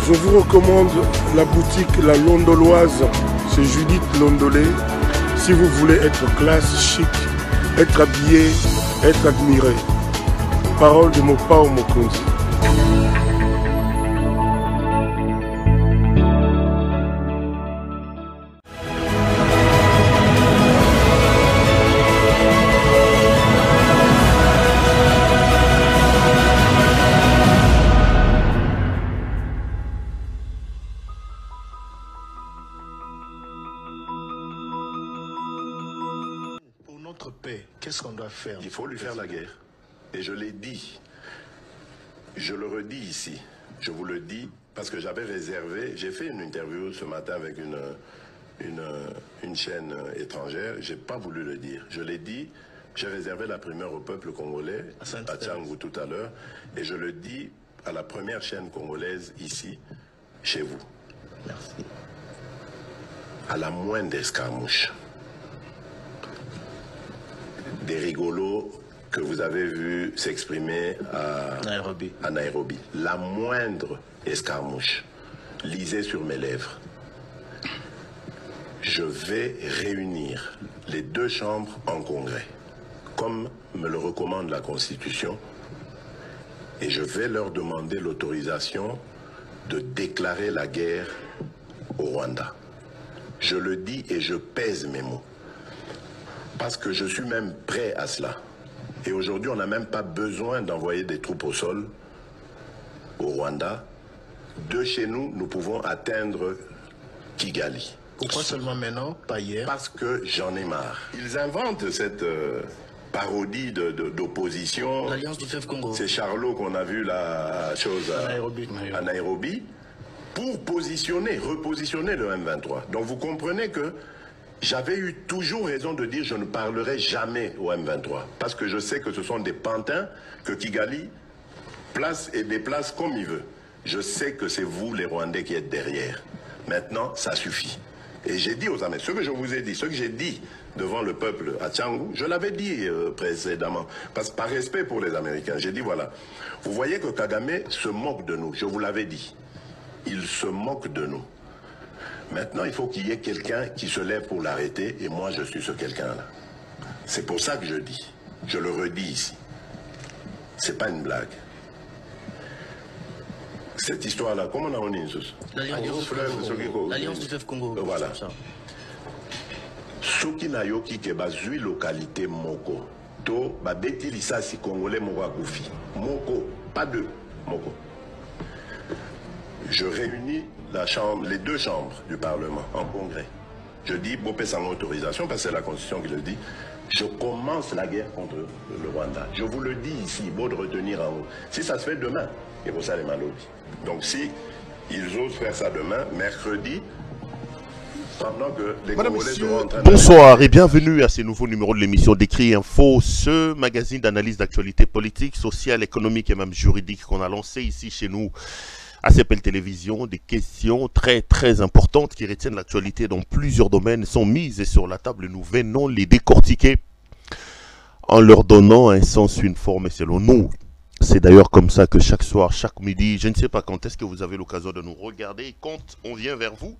Je vous recommande la boutique La Londoloise chez Judith Londolé. Si vous voulez être classe, chic, être habillé, être admiré. Parole de Mopao Mokonzi. Notre paix, qu'est-ce qu'on doit faire? Il faut lui faire la guerre. Et je l'ai dit, je le redis ici, je vous le dis, parce que j'avais réservé, j'ai fait une interview ce matin avec une chaîne étrangère, j'ai pas voulu le dire. Je l'ai dit, j'ai réservé la primeur au peuple congolais, à Tchangou tout à l'heure, et je le dis à la première chaîne congolaise ici, chez vous. Merci. À la moindre escarmouche, des rigolos que vous avez vus s'exprimer à Nairobi. La moindre escarmouche, lisez sur mes lèvres. Je vais réunir les deux chambres en congrès, comme me le recommande la Constitution, et je vais leur demander l'autorisation de déclarer la guerre au Rwanda. Je le dis et je pèse mes mots. Parce que je suis même prêt à cela. Et aujourd'hui, on n'a même pas besoin d'envoyer des troupes au sol au Rwanda. De chez nous, nous pouvons atteindre Kigali. Pourquoi seulement maintenant, pas hier? Parce que j'en ai marre. Ils inventent cette parodie d'opposition. L'Alliance du Fleuve Congo. C'est Charlot qu'on a vu la chose à Nairobi pour repositionner le M23. Donc vous comprenez que j'avais eu toujours raison de dire je ne parlerai jamais au M23. Parce que je sais que ce sont des pantins que Kigali place et déplace comme il veut. Je sais que c'est vous les Rwandais qui êtes derrière. Maintenant, ça suffit. Et j'ai dit aux Américains, ce que je vous ai dit, ce que j'ai dit devant le peuple à Tchangou, je l'avais dit précédemment. Parce que par respect pour les Américains, j'ai dit voilà, vous voyez que Kagame se moque de nous, je vous l'avais dit. Il se moque de nous. Maintenant, il faut qu'il y ait quelqu'un qui se lève pour l'arrêter, et moi, je suis ce quelqu'un-là. C'est pour ça que je dis. Je le redis ici. C'est pas une blague. Cette histoire-là, comment on a dit l'Alliance du Fleuve Congo. Voilà. Soki na yoki ke bazui localité moko. To babeti lisasi congolais moko akufi. Moko, pas deux. Moko. Je réunis les deux chambres du Parlement en congrès. Je dis, Bopé sans autorisation, parce que c'est la Constitution qui le dit, je commence la guerre contre le Rwanda. Je vous le dis ici, beau de retenir en haut. Si ça se fait demain, et pour ça les malobis. Donc si ils osent faire ça demain, mercredi, pendant que les Congolais seront en train de... Bonsoir et bienvenue à ce nouveau numéro de l'émission Décrit Info, ce magazine d'analyse d'actualité politique, sociale, économique et même juridique qu'on a lancé ici chez nous à CPL Télévision. Des questions très importantes qui retiennent l'actualité dans plusieurs domaines sont mises sur la table et nous venons les décortiquer en leur donnant un sens, une forme et selon nous. C'est d'ailleurs comme ça que chaque soir, chaque midi, je ne sais pas quand est-ce que vous avez l'occasion de nous regarder et quand on vient vers vous.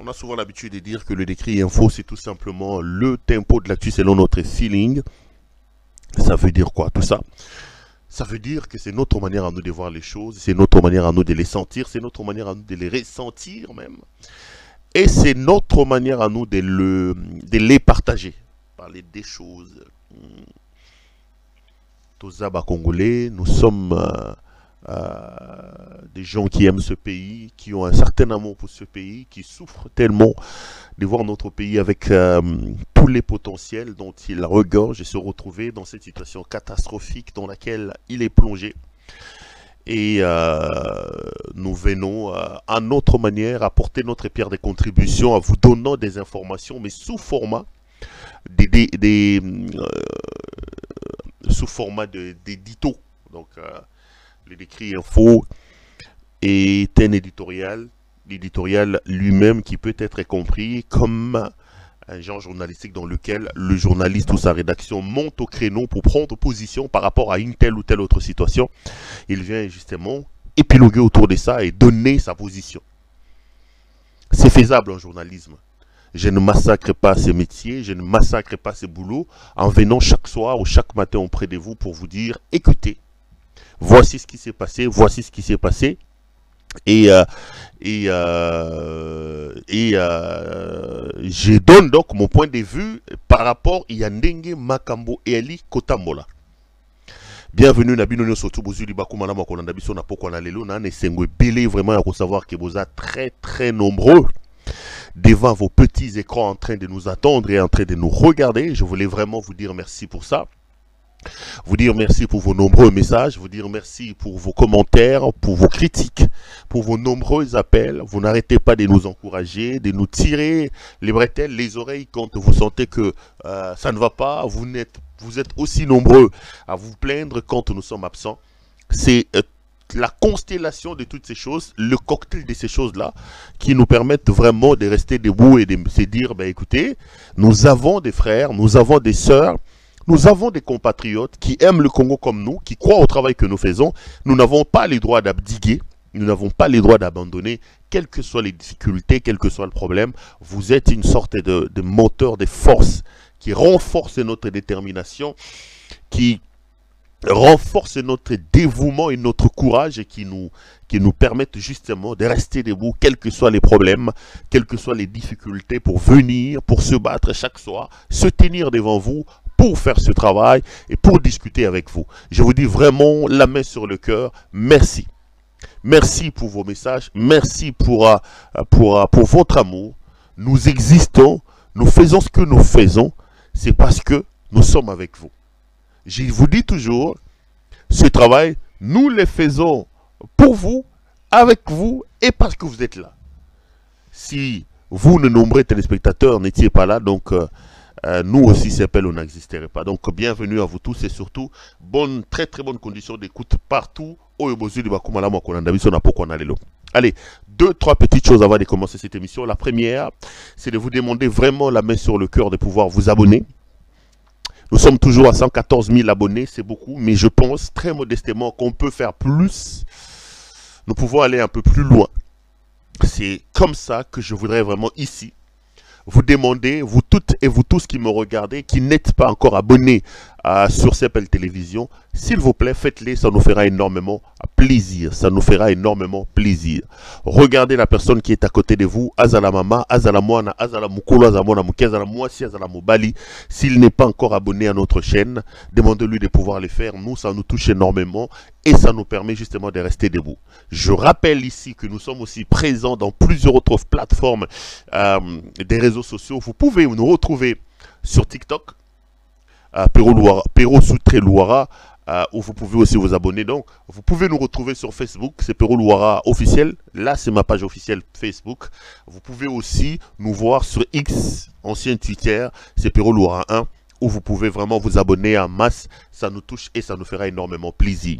On a souvent l'habitude de dire que le Décrit Info, c'est tout simplement le tempo de l'actu selon notre feeling. Ça veut dire quoi tout ça? Ça veut dire que c'est notre manière à nous de voir les choses, c'est notre manière à nous de les sentir, c'est notre manière à nous de les ressentir même. Et c'est notre manière à nous de les partager. Parler des choses. Tozaba Congolais, nous sommes des gens qui aiment ce pays, qui ont un certain amour pour ce pays, qui souffrent tellement de voir notre pays avec tous les potentiels dont il regorge et se retrouver dans cette situation catastrophique dans laquelle il est plongé. Et nous venons à notre manière apporter notre pierre de contribution en vous donnant des informations, mais sous format sous format d'édito. Donc le Décrit Info est un éditorial, l'éditorial lui-même qui peut être compris comme un genre journalistique dans lequel le journaliste ou sa rédaction monte au créneau pour prendre position par rapport à une telle ou telle autre situation. Il vient justement épiloguer autour de ça et donner sa position. C'est faisable en journalisme. Je ne massacre pas ces métiers, je ne massacre pas ces boulots en venant chaque soir ou chaque matin auprès de vous pour vous dire, écoutez, voici ce qui s'est passé, voici ce qui s'est passé. Je donne donc mon point de vue par rapport à Yandenge Makambo Eli Kotambola. Bienvenue na bino nyoso tu bozuli bakumana makolanda biso na poko na lelo na nesengwe belé vraiment à savoir que vous êtes très nombreux devant vos petits écrans en train de nous attendre et en train de nous regarder. Je voulais vraiment vous dire merci pour ça. Vous dire merci pour vos nombreux messages, vous dire merci pour vos commentaires, pour vos critiques, pour vos nombreux appels. Vous n'arrêtez pas de nous encourager, de nous tirer les bretelles, les oreilles quand vous sentez que ça ne va pas. Vous êtes aussi nombreux à vous plaindre quand nous sommes absents. C'est la constellation de toutes ces choses, le cocktail de ces choses-là qui nous permettent vraiment de rester debout et de se dire, ben, écoutez, nous avons des frères, nous avons des sœurs, nous avons des compatriotes qui aiment le Congo comme nous, qui croient au travail que nous faisons. Nous n'avons pas les droits d'abdiguer, nous n'avons pas les droits d'abandonner, quelles que soient les difficultés, quel que soit le problème. Vous êtes une sorte de moteur, de force qui renforce notre détermination, qui renforce notre dévouement et notre courage et qui nous permettent justement de rester debout, quels que soient les problèmes, quelles que soient les difficultés, pour venir, pour se battre chaque soir, se tenir devant vous, pour faire ce travail et pour discuter avec vous. Je vous dis vraiment la main sur le cœur, merci. Merci pour vos messages, merci pour votre amour. Nous existons, nous faisons ce que nous faisons, c'est parce que nous sommes avec vous. Je vous dis toujours, ce travail, nous le faisons pour vous, avec vous et parce que vous êtes là. Si vous, de nombreux téléspectateurs, n'étiez pas là, donc nous aussi, c'est appel, on n'existerait pas. Donc, bienvenue à vous tous et surtout, très bonne condition d'écoute partout. Allez, 2-3 petites choses avant de commencer cette émission. La première, c'est de vous demander vraiment la main sur le cœur de pouvoir vous abonner. Nous sommes toujours à 114 000 abonnés, c'est beaucoup, mais je pense très modestement qu'on peut faire plus. Nous pouvons aller un peu plus loin. C'est comme ça que je voudrais vraiment ici vous demander, vous toutes et vous tous qui me regardez, qui n'êtes pas encore abonnés sur CPL Télévision, s'il vous plaît, faites-les, ça nous fera énormément plaisir. Ça nous fera énormément plaisir. Regardez la personne qui est à côté de vous, Azala Mama, Azala Moana, Azala Mukolo, Azala Moana Muke, Azala Moasi, Azala Mobali. S'il n'est pas encore abonné à notre chaîne, demandez-lui de pouvoir le faire. Nous, ça nous touche énormément et ça nous permet justement de rester debout. Je rappelle ici que nous sommes aussi présents dans plusieurs autres plateformes des réseaux sociaux. Vous pouvez nous retrouver sur TikTok, Pero Soutré Louara, où vous pouvez aussi vous abonner. Donc, vous pouvez nous retrouver sur Facebook, c'est Pero Louara officiel. Là, c'est ma page officielle Facebook. Vous pouvez aussi nous voir sur X, ancien Twitter, c'est Pero Louara 1, où vous pouvez vraiment vous abonner en masse. Ça nous touche et ça nous fera énormément plaisir.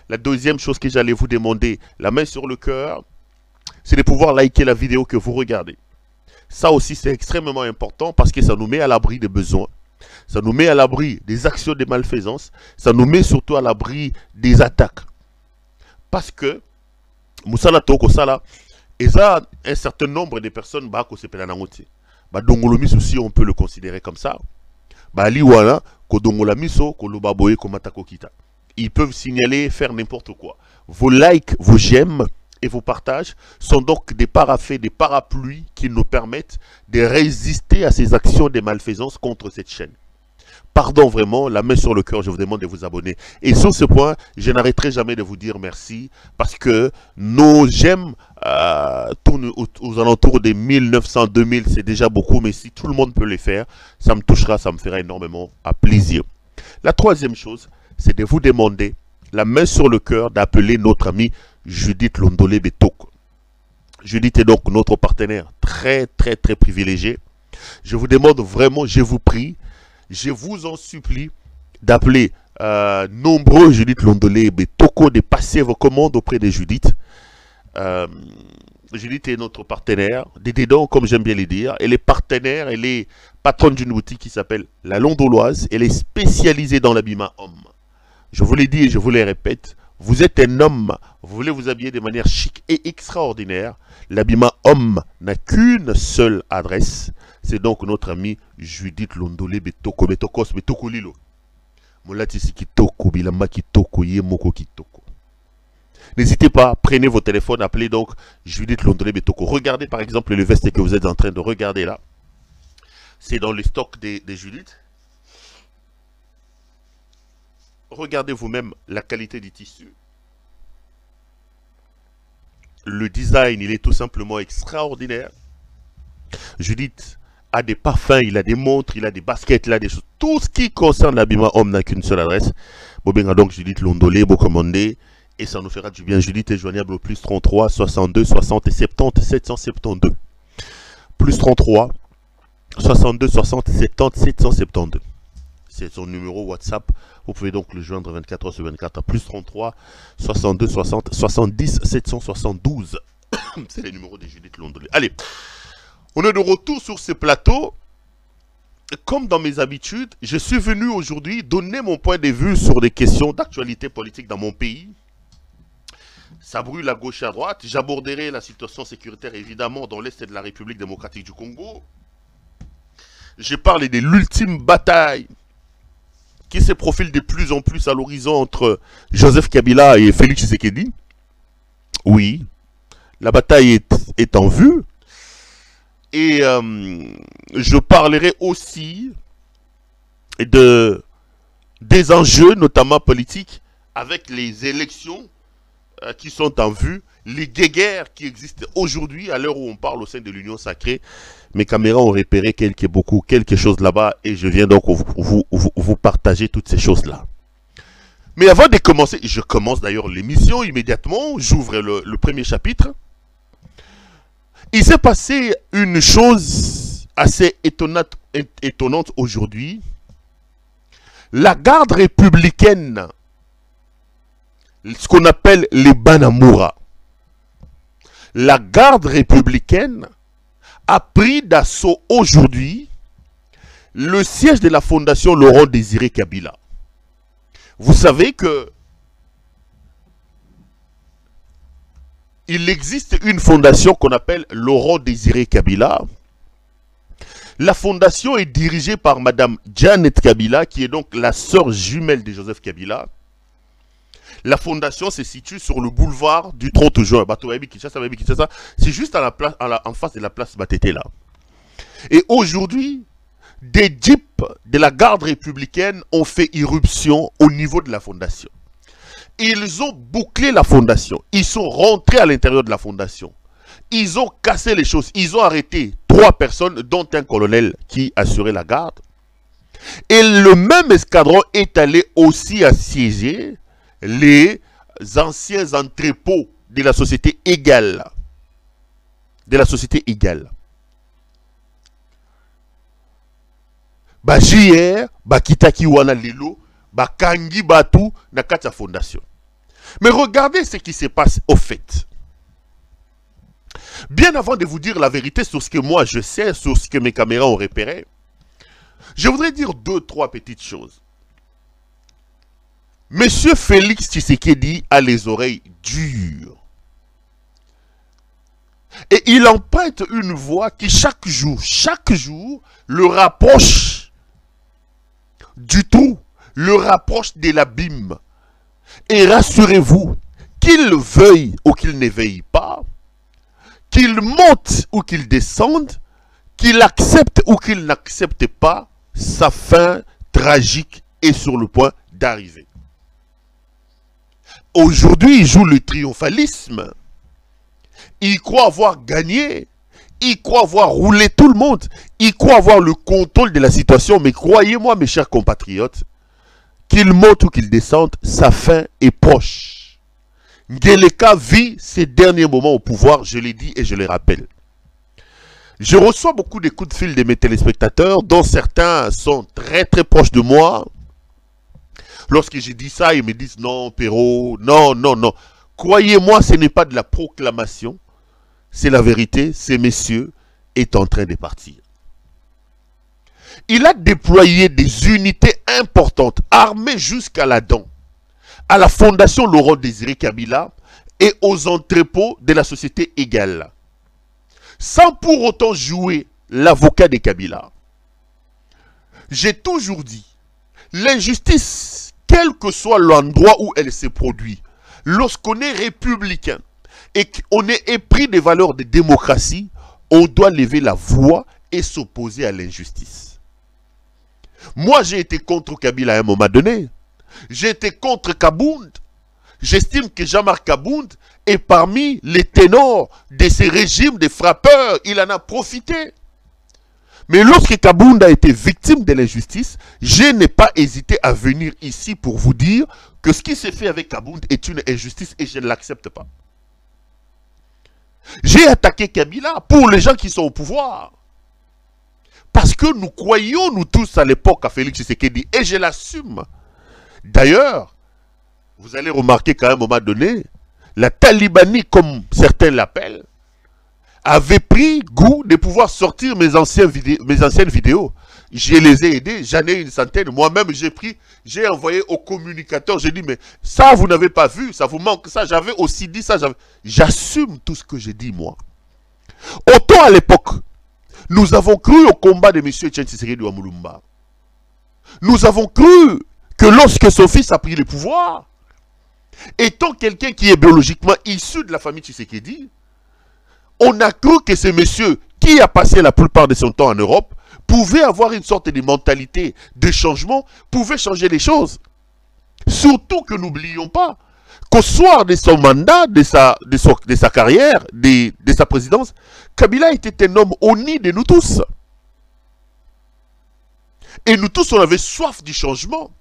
La deuxième chose que j'allais vous demander, la main sur le cœur, c'est de pouvoir liker la vidéo que vous regardez. Ça aussi, c'est extrêmement important parce que ça nous met à l'abri des besoins. Ça nous met à l'abri des actions de malfaisance. Ça nous met surtout à l'abri des attaques. Parce que, Moussala Toko Sala, il y a un certain nombre de personnes qui se pèlent en ôté. Dongolomis aussi, on peut le considérer comme ça. Liwana, Kodongolamiso, Kolobaboye, Komatako Kita. Ils peuvent signaler, faire n'importe quoi. Vos likes, vos j'aime et vos partages sont donc des parafaits, des parapluies qui nous permettent de résister à ces actions de malfaisance contre cette chaîne. Pardon vraiment, la main sur le cœur, je vous demande de vous abonner. Et sur ce point, je n'arrêterai jamais de vous dire merci parce que nos j'aime tournent aux alentours des 1900, 2000, c'est déjà beaucoup, mais si tout le monde peut les faire, ça me touchera, ça me fera énormément plaisir. La troisième chose, c'est de vous demander la main sur le cœur d'appeler notre amie Judith Londolé Betoko. Judith est donc notre partenaire très privilégié. Je vous demande vraiment, je vous prie, je vous en supplie d'appeler nombreux Judith Londolé Betoko, de passer vos commandes auprès de Judith. Judith est notre partenaire, dédédant comme j'aime bien le dire. Elle est partenaire, elle est patronne d'une boutique qui s'appelle La Londoloise. Elle est spécialisée dans l'habillement homme. Je vous l'ai dit et je vous le répète, Vous êtes un homme, vous voulez vous habiller de manière chic et extraordinaire. L'habillement homme n'a qu'une seule adresse. C'est donc notre ami Judith Londolé Betoko, Betokos, Betoko Lilo. Molatisi Kitoko, Bilamba Kitoko, Yemoko Kitoko. N'hésitez pas, prenez vos téléphones, appelez donc Judith Londolé Betoko. Regardez par exemple le veste que vous êtes en train de regarder là. C'est dans le stock des Judith. Regardez vous-même la qualité du tissu. Le design, il est tout simplement extraordinaire. Judith a des parfums, il a des montres, il a des baskets, il a des choses. Tout ce qui concerne l'habillement homme n'a qu'une seule adresse. Bobenga donc Judith Londolé, vous commandez. Et ça nous fera du bien. Judith est joignable au plus 33 62 60 et 70 772. Plus 33 62 60 70 772. C'est son numéro WhatsApp. Vous pouvez donc le joindre 24 heures sur 24 à plus 33 62 60 70 772. C'est le numéro de Judith Londolé. Allez, on est de retour sur ce plateau. Comme dans mes habitudes, je suis venu aujourd'hui donner mon point de vue sur des questions d'actualité politique dans mon pays. Ça brûle à gauche et à droite. J'aborderai la situation sécuritaire évidemment dans l'Est de la République démocratique du Congo. Je parle de l'ultime bataille qui se profile de plus en plus à l'horizon entre Joseph Kabila et Félix Tshisekedi. Oui, la bataille est en vue. Et je parlerai aussi des enjeux, notamment politiques, avec les élections qui sont en vue, les guéguerres qui existent aujourd'hui, à l'heure où on parle au sein de l'Union sacrée. Mes caméras ont repéré quelque chose là-bas et je viens donc vous partager toutes ces choses-là. Mais avant de commencer, je commence d'ailleurs l'émission immédiatement, j'ouvre le premier chapitre. Il s'est passé une chose assez étonnante aujourd'hui. La garde républicaine, ce qu'on appelle les Banamura, la garde républicaine a pris d'assaut aujourd'hui le siège de la fondation Laurent Désiré Kabila. Vous savez que il existe une fondation qu'on appelle Laurent Désiré Kabila. La fondation est dirigée par Madame Janet Kabila, qui est donc la sœur jumelle de Joseph Kabila. La fondation se situe sur le boulevard du 30 juin. C'est juste à en face de la place Matete là. Et aujourd'hui, des jeeps de la garde républicaine ont fait irruption au niveau de la fondation. Ils ont bouclé la fondation. Ils sont rentrés à l'intérieur de la fondation. Ils ont cassé les choses. Ils ont arrêté 3 personnes, dont un colonel qui assurait la garde. Et le même escadron est allé aussi assiéger les anciens entrepôts de la société égale. De la société égale. Ba JR, ba Kitaki wana lelo, ba Kangi Batu na kati fondation. Mais regardez ce qui se passe au fait. Bien avant de vous dire la vérité sur ce que moi je sais, sur ce que mes caméras ont repéré, je voudrais dire 2-3 petites choses. Monsieur Félix Tshisekedi a les oreilles dures. Et il emprunte une voix qui chaque jour, le rapproche du tout, le rapproche de l'abîme. Et rassurez-vous, qu'il veuille ou qu'il ne veuille pas, qu'il monte ou qu'il descende, qu'il accepte ou qu'il n'accepte pas, sa fin tragique est sur le point d'arriver. Aujourd'hui, il joue le triomphalisme. Il croit avoir gagné. Il croit avoir roulé tout le monde. Il croit avoir le contrôle de la situation. Mais croyez-moi, mes chers compatriotes, qu'il monte ou qu'il descende, sa fin est proche. Ngeleka vit ses derniers moments au pouvoir, je l'ai dit et je le rappelle. Je reçois beaucoup de coups de fil de mes téléspectateurs, dont certains sont très très proches de moi. Lorsque j'ai dit ça, ils me disent non, Perrault, non, non, non. Croyez-moi, ce n'est pas de la proclamation, c'est la vérité, ce monsieur est en train de partir. Il a déployé des unités importantes, armées jusqu'à la dent, à la fondation Laurent Désiré Kabila et aux entrepôts de la société égale, sans pour autant jouer l'avocat de Kabila. J'ai toujours dit, l'injustice, quel que soit l'endroit où elle se produit, lorsqu'on est républicain et qu'on est épris des valeurs de démocratie, on doit lever la voix et s'opposer à l'injustice. Moi, j'ai été contre Kabila à un moment donné. J'ai été contre Kabound. J'estime que Jean-Marc Kabound est parmi les ténors de ces régimes de frappeurs. Il en a profité. Mais lorsque Kabound a été victime de l'injustice, je n'ai pas hésité à venir ici pour vous dire que ce qui s'est fait avec Kabound est une injustice et je ne l'accepte pas. J'ai attaqué Kabila pour les gens qui sont au pouvoir. Parce que nous croyions, nous tous à l'époque, à Félix Tshisekedi, et je l'assume. D'ailleurs, vous allez remarquer qu'à un moment donné, la Talibanie, comme certains l'appellent, avait pris goût de pouvoir sortir mes anciennes vidéos. Je les ai aidés, j'en ai une centaine. Moi-même, j'ai envoyé au communicateur, j'ai dit, mais ça, vous n'avez pas vu, ça vous manque ça. J'avais aussi dit ça. J'assume tout ce que j'ai dit, moi. Autant à l'époque, nous avons cru au combat de M. Etienne Tshisekedi wa Mulumba. Nous avons cru que lorsque son fils a pris le pouvoir, étant quelqu'un qui est biologiquement issu de la famille Tshisekedi, on a cru que ce monsieur qui a passé la plupart de son temps en Europe pouvait avoir une sorte de mentalité de changement, pouvait changer les choses. Surtout que n'oublions pas qu'au soir de son mandat, de sa carrière, de sa présidence, Kabila était un homme au nid de nous tous. Et nous tous, on avait soif du changement.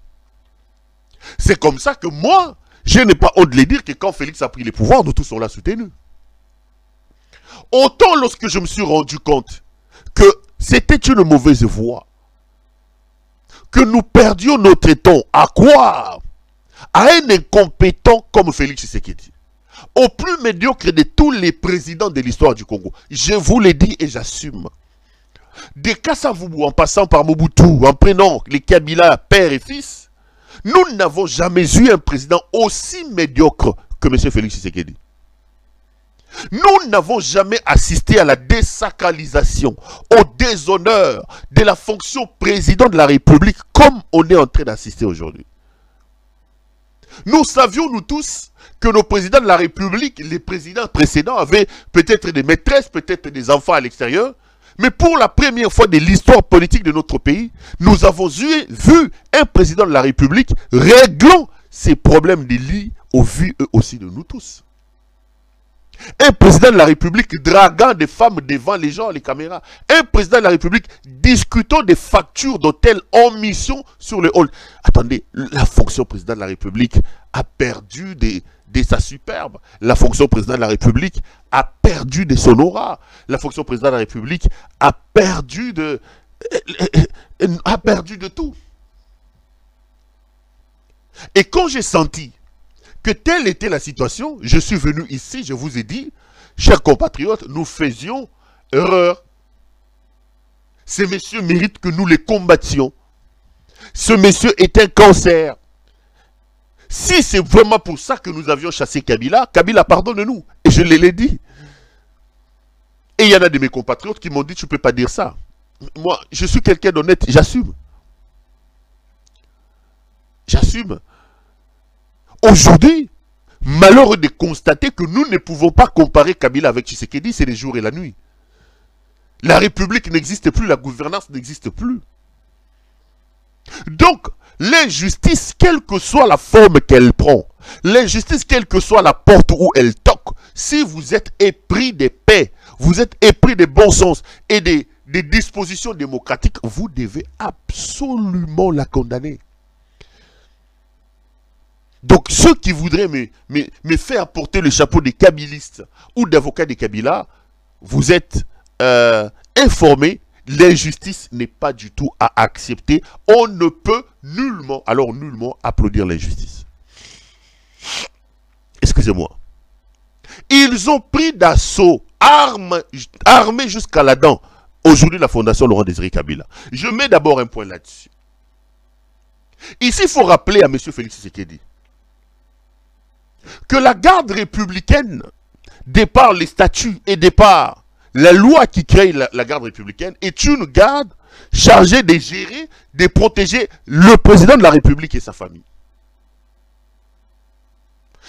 C'est comme ça que moi, je n'ai pas honte de le dire que quand Félix a pris les pouvoirs, nous tous on l'a soutenu. Autant lorsque je me suis rendu compte que c'était une mauvaise voie, que nous perdions notre temps à croire à un incompétent comme Félix Tshisekedi, au plus médiocre de tous les présidents de l'histoire du Congo. Je vous l'ai dit et j'assume. De Kasavubu en passant par Mobutu, en prenant les Kabila père et fils, nous n'avons jamais eu un président aussi médiocre que M. Félix Tshisekedi. Nous n'avons jamais assisté à la désacralisation, au déshonneur de la fonction président de la République comme on est en train d'assister aujourd'hui. Nous savions, nous tous, que nos présidents de la République, les présidents précédents, avaient peut-être des maîtresses, peut-être des enfants à l'extérieur, mais pour la première fois de l'histoire politique de notre pays, nous avons vu un président de la République réglant ces problèmes de lit au vu eux aussi de nous tous. Un président de la République draguant des femmes devant les gens, les caméras. Un président de la République discutant des factures d'hôtel en mission sur le hall. Attendez, la fonction président de la République a perdu de sa superbe. La fonction président de la République a perdu de son aura. La fonction président de la République a perdu de tout. Et quand j'ai senti que telle était la situation, je suis venu ici, je vous ai dit, chers compatriotes, nous faisions erreur. Ces messieurs méritent que nous les combattions. Ce monsieur est un cancer. Si c'est vraiment pour ça que nous avions chassé Kabila, Kabila pardonne-nous. Et je l'ai dit. Et il y en a de mes compatriotes qui m'ont dit, tu ne peux pas dire ça. Moi, je suis quelqu'un d'honnête, j'assume. J'assume. Aujourd'hui, malheureux de constater que nous ne pouvons pas comparer Kabila avec Tshisekedi, c'est le jour et la nuit. La République n'existe plus, la gouvernance n'existe plus. Donc, l'injustice, quelle que soit la forme qu'elle prend, l'injustice, quelle que soit la porte où elle toque, si vous êtes épris de paix, vous êtes épris de bon sens et des dispositions démocratiques, vous devez absolument la condamner. Donc ceux qui voudraient me faire porter le chapeau des kabilistes ou d'avocats des Kabila, vous êtes informés, l'injustice n'est pas du tout à accepter. On ne peut nullement, alors nullement, applaudir l'injustice. Excusez-moi. Ils ont pris d'assaut, armés jusqu'à la dent, aujourd'hui la Fondation Laurent Désiré Kabila. Je mets d'abord un point là-dessus. Ici, il faut rappeler à M. Félix Tshisekedi que la garde républicaine, départ les statuts et départ la loi qui crée la garde républicaine, est une garde chargée de gérer, de protéger le président de la République et sa famille.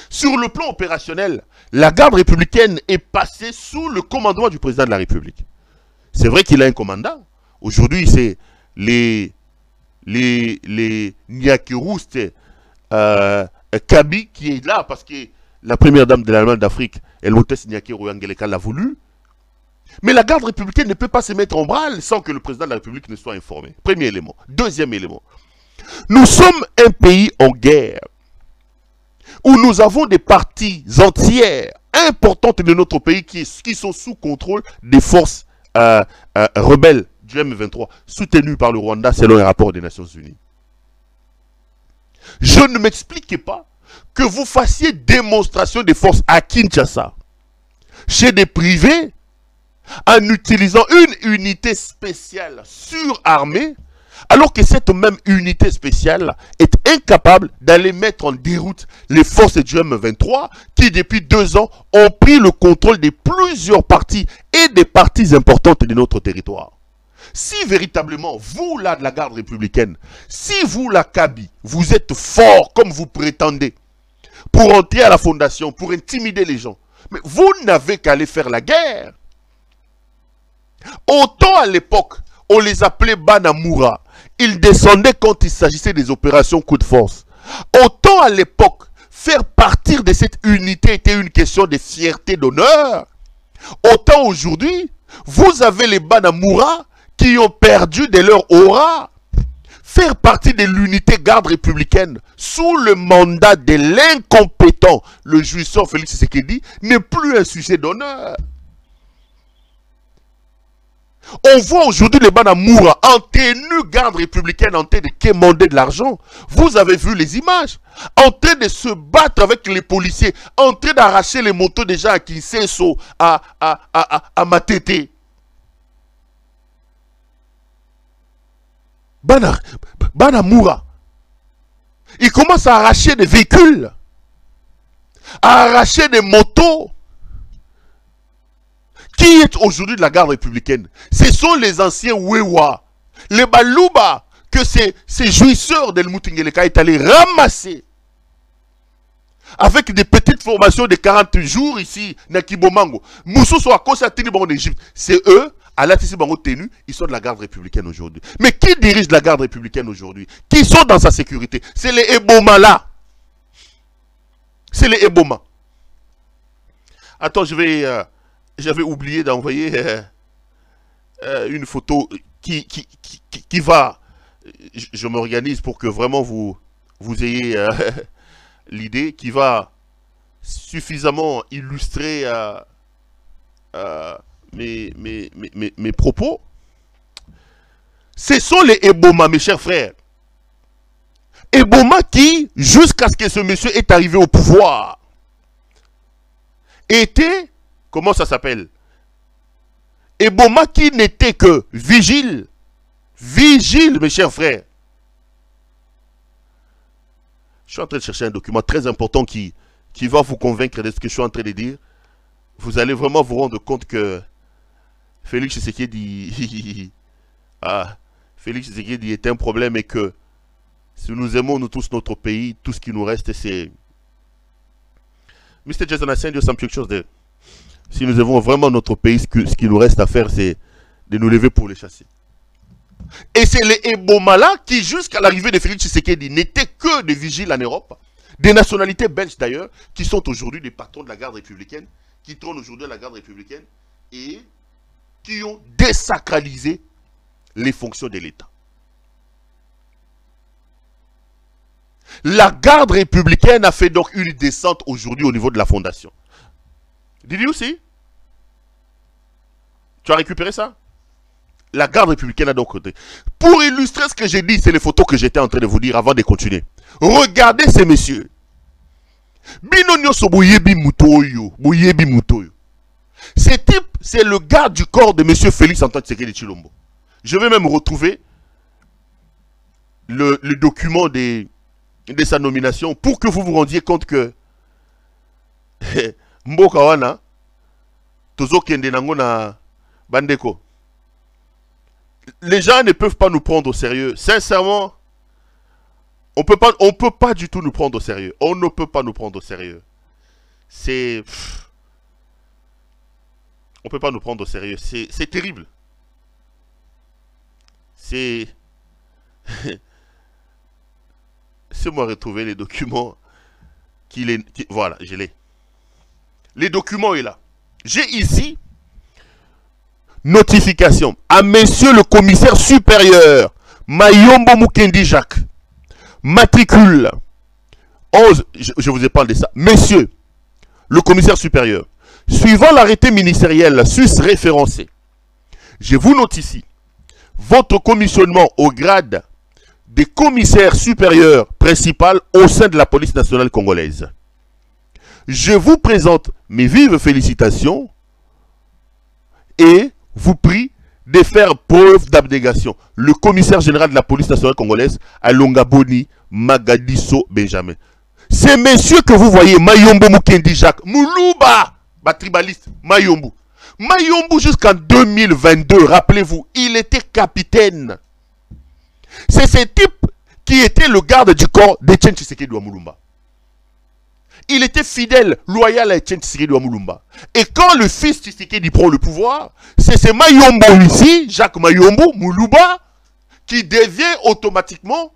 Sur le plan opérationnel, la garde républicaine est passée sous le commandement du président de la République. C'est vrai qu'il a un commandant. Aujourd'hui, c'est les Nyakeroust Kabi qui est là parce que la première dame de l'Allemagne d'Afrique, Elmotes Nyakero Angeleka, l'a voulu. Mais la garde républicaine ne peut pas se mettre en branle sans que le président de la République ne soit informé. Premier élément. Deuxième élément. Nous sommes un pays en guerre où nous avons des parties entières importantes de notre pays qui sont sous contrôle des forces rebelles du M23, soutenues par le Rwanda selon un rapport des Nations Unies. Je ne m'explique pas que vous fassiez démonstration de force à Kinshasa, chez des privés, en utilisant une unité spéciale surarmée, alors que cette même unité spéciale est incapable d'aller mettre en déroute les forces du M23 qui depuis 2 ans ont pris le contrôle de plusieurs parties et des parties importantes de notre territoire. Si véritablement, vous là de la garde républicaine, si vous la Kabi, vous êtes fort comme vous prétendez, pour entrer à la fondation, pour intimider les gens, mais vous n'avez qu'à aller faire la guerre. Autant à l'époque, on les appelait Banamura. Ils descendaient quand il s'agissait des opérations coup de force. Autant à l'époque, faire partir de cette unité était une question de fierté, d'honneur. Autant aujourd'hui, vous avez les Banamura qui ont perdu de leur aura. Faire partie de l'unité garde républicaine sous le mandat de l'incompétent, le jouisseur Félix Tshisekedi, n'est plus un sujet d'honneur. On voit aujourd'hui les Banamura en tenue garde républicaine en train de quémander de l'argent. Vous avez vu les images. En train de se battre avec les policiers. En train d'arracher les motos des gens à Kinseso, à Matete. Banamura. Ils commencent à arracher des véhicules. À arracher des motos. Qui est aujourd'hui de la garde républicaine? Ce sont les anciens Wewa, les Balouba, que ces jouisseurs de l'Moutingeleka est allé ramasser. Avec des petites formations de 40 jours ici, Nakibomango. Moussou soit Kosatini en Égypte. C'est eux, à l'Atissi Bango tenu, ils sont de la garde républicaine aujourd'hui. Mais qui dirige la garde républicaine aujourd'hui? Qui sont dans sa sécurité? C'est les Eboma là. C'est les Eboma. Attends, j'avais oublié d'envoyer une photo qui va... Je m'organise pour que vraiment vous ayez l'idée, qui va suffisamment illustrer mes propos. Ce sont les Eboma, mes chers frères. Eboma qui, jusqu'à ce que ce monsieur est arrivé au pouvoir, était... Comment ça s'appelle? Eboma qui n'était que vigile. Vigile, mes chers frères. Je suis en train de chercher un document très important qui va vous convaincre de ce que je suis en train de dire. Vous allez vraiment vous rendre compte que Félix Tshisekedi Félix Tshisekedi est un problème et que si nous aimons nous tous notre pays, tout ce qui nous reste c'est... Mr. Jason Ascendio, ça me fait quelque chose de... Si nous aimons vraiment notre pays, ce qui nous reste à faire, c'est de nous lever pour les chasser. Et c'est les Ebomala qui, jusqu'à l'arrivée de Félix Tshisekedi, n'étaient que des vigiles en Europe, des nationalités belges d'ailleurs, qui sont aujourd'hui des patrons de la garde républicaine, qui trônent aujourd'hui à la garde républicaine, et qui ont désacralisé les fonctions de l'État. La garde républicaine a fait donc une descente aujourd'hui au niveau de la fondation. Did you see? Tu as récupéré ça? La garde républicaine a donc... Pour illustrer ce que j'ai dit, c'est les photos que j'étais en train de vous dire avant de continuer. Regardez ces messieurs. Ce type, c'est le garde du corps de monsieur Félix Antoine Tshisekedi Tshilombo. Je vais même retrouver le document de sa nomination pour que vous vous rendiez compte que mboka wana tozokende nango na bandeko. Les gens ne peuvent pas nous prendre au sérieux. Sincèrement, on peut pas du tout nous prendre au sérieux. On ne peut pas nous prendre au sérieux. C'est... On peut pas nous prendre au sérieux. C'est terrible. C'est... C'est moi retrouver les documents. Voilà, je l'ai. Les documents est là. J'ai ici notification à monsieur le commissaire supérieur Mayombo Mukendi Jacques. Matricule 11. Je vous ai parlé de ça. Monsieur le commissaire supérieur, suivant l'arrêté ministériel sus référencé, je vous notifie votre commissionnement au grade des commissaires supérieurs principal au sein de la police nationale congolaise. Je vous présente mes vives félicitations et vous prie de faire preuve d'abnégation. Le commissaire général de la police nationale congolaise, Alonga Boni Magadiso Benjamin. Ces messieurs que vous voyez, Mayombo Mukendi Jacques, Moulouba, tribaliste, Mayombo. Mayombo jusqu'en 2022, rappelez-vous, il était capitaine. C'est ce type qui était le garde du corps d'Etienne Tshisekedi Ouamulumba. Il était fidèle, loyal à Etienne Tshisekedi Ouamulumba. Et quand le fils Tshisekedi prend le pouvoir, c'est ce Mayombo ici, Jacques Mayombo, Moulouba, qui devient automatiquement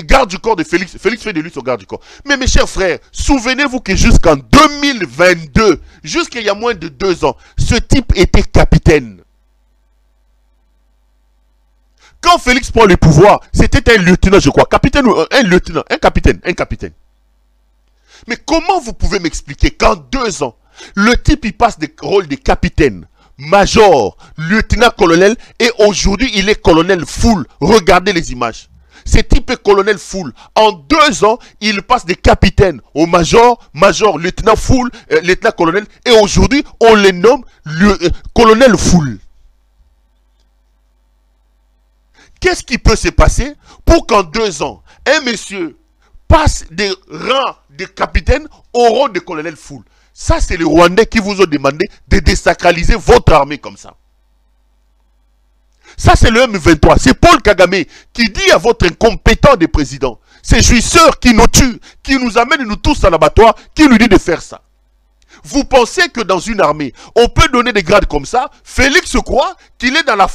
garde du corps de Félix. Félix fait de lui son garde du corps. Mais mes chers frères, souvenez-vous que jusqu'en 2022, jusqu'il y a moins de 2 ans, ce type était capitaine. Quand Félix prend le pouvoir, c'était un lieutenant, je crois. Capitaine ou un lieutenant, un capitaine. Mais comment vous pouvez m'expliquer qu'en 2 ans, le type il passe des rôles de capitaine, major, lieutenant-colonel et aujourd'hui il est colonel full. Regardez les images. Ce type est colonel full. En 2 ans, il passe de capitaine au major, lieutenant full, lieutenant-colonel et aujourd'hui on le nomme colonel full. Qu'est-ce qui peut se passer pour qu'en 2 ans, un monsieur passe des rangs de capitaine au rang de colonel full? Ça, c'est les Rwandais qui vous ont demandé de désacraliser votre armée comme ça. Ça, c'est le M23. C'est Paul Kagame qui dit à votre incompétent de président, ces jouisseurs qui nous tuent, qui nous amènent nous tous à l'abattoir, qui nous dit de faire ça. Vous pensez que dans une armée, on peut donner des grades comme ça? Félix croit qu'il est dans la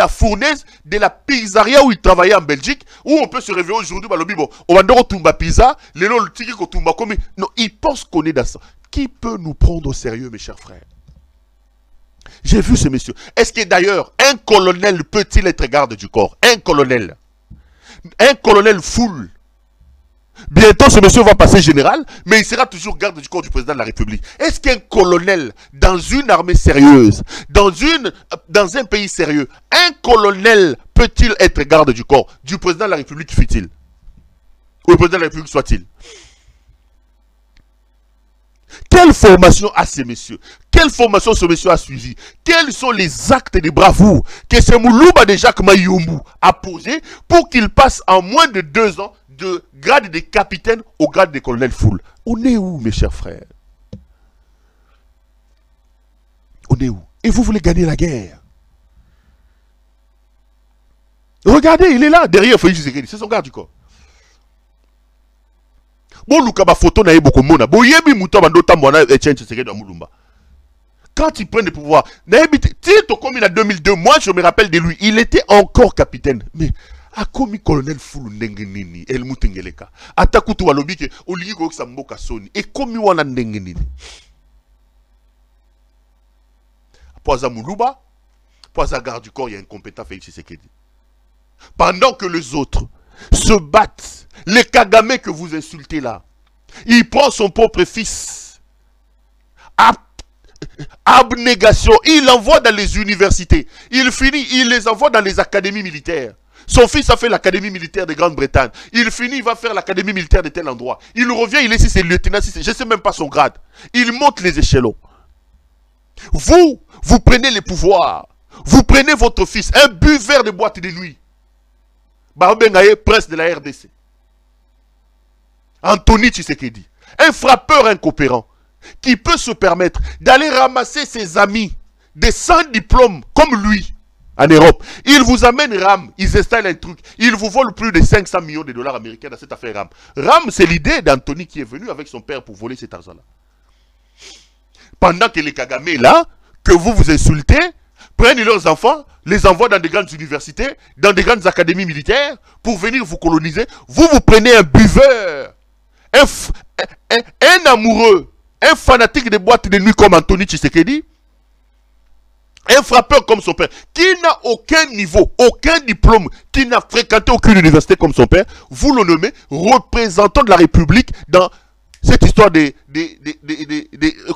fournaise de la pizzeria où il travaillait en Belgique, où on peut se réveiller aujourd'hui, non, il pense qu'on est dans ça. Qui peut nous prendre au sérieux, mes chers frères? J'ai vu ce monsieur. Est-ce que d'ailleurs, un colonel peut-il être garde du corps? Un colonel full. Bientôt, ce monsieur va passer général, mais il sera toujours garde du corps du président de la République. Est-ce qu'un colonel, dans une armée sérieuse, dans un pays sérieux, un colonel peut-il être garde du corps du président de la République, fut-il? Ou le président de la République soit-il? Quelle formation a ce monsieur? Quelle formation ce monsieur a suivi? Quels sont les actes de bravoure que ce Moulouba de Jacques Mayombo a posé pour qu'il passe en moins de 2 ans de grade de capitaine au grade de colonel full? On est où, mes chers frères? On est où? Et vous voulez gagner la guerre? Regardez, il est là, derrière Félix Tshisekedi, c'est son garde du corps. Bon, Lukaba photo na beaucoup mona. Bon, yebi muta bandota mwana Etienne Tshisekedi wa Mulumba. Quand il prend le pouvoir, comme il a 2002, moi je me rappelle de lui, il était encore capitaine. Mais a commis colonel fulu ndengenini, el mutengeleka. Atakutu walobi ke oligi ko samboka soni. Et commis wana ndengenini. Poisa Muluba, poisa garde du corps, il y a un compétent Félix Tshisekedi. Pendant que les autres se battent, les Kagame que vous insultez là, il prend son propre fils. Abnégation, il l'envoie dans les universités. Il finit, il les envoie dans les académies militaires. Son fils a fait l'académie militaire de Grande-Bretagne. Il finit, il va faire l'académie militaire de tel endroit. Il revient, il est ici, c'est lieutenant, je ne sais même pas son grade. Il monte les échelons. Vous prenez les pouvoirs. Vous prenez votre fils, un buveur de boîte de nuit. Barobengaye, prince de la RDC. Anthony Tshisekedi. un frappeur incoopérant, qui peut se permettre d'aller ramasser ses amis des sans diplôme comme lui en Europe. Il vous amène RAM, ils installent un truc, ils vous volent plus de 500 millions de dollars américains dans cette affaire RAM. RAM, c'est l'idée d'Anthony qui est venu avec son père pour voler cet argent-là. Pendant que les Kagame là, que vous insultez, prennent leurs enfants, les envoient dans des grandes universités, dans des grandes académies militaires, pour venir vous coloniser. Vous prenez un buveur, un amoureux, un fanatique des boîtes de nuit comme Anthony Tshisekedi, un frappeur comme son père, qui n'a aucun niveau, aucun diplôme, qui n'a fréquenté aucune université comme son père, vous le nommez représentant de la République dans cette histoire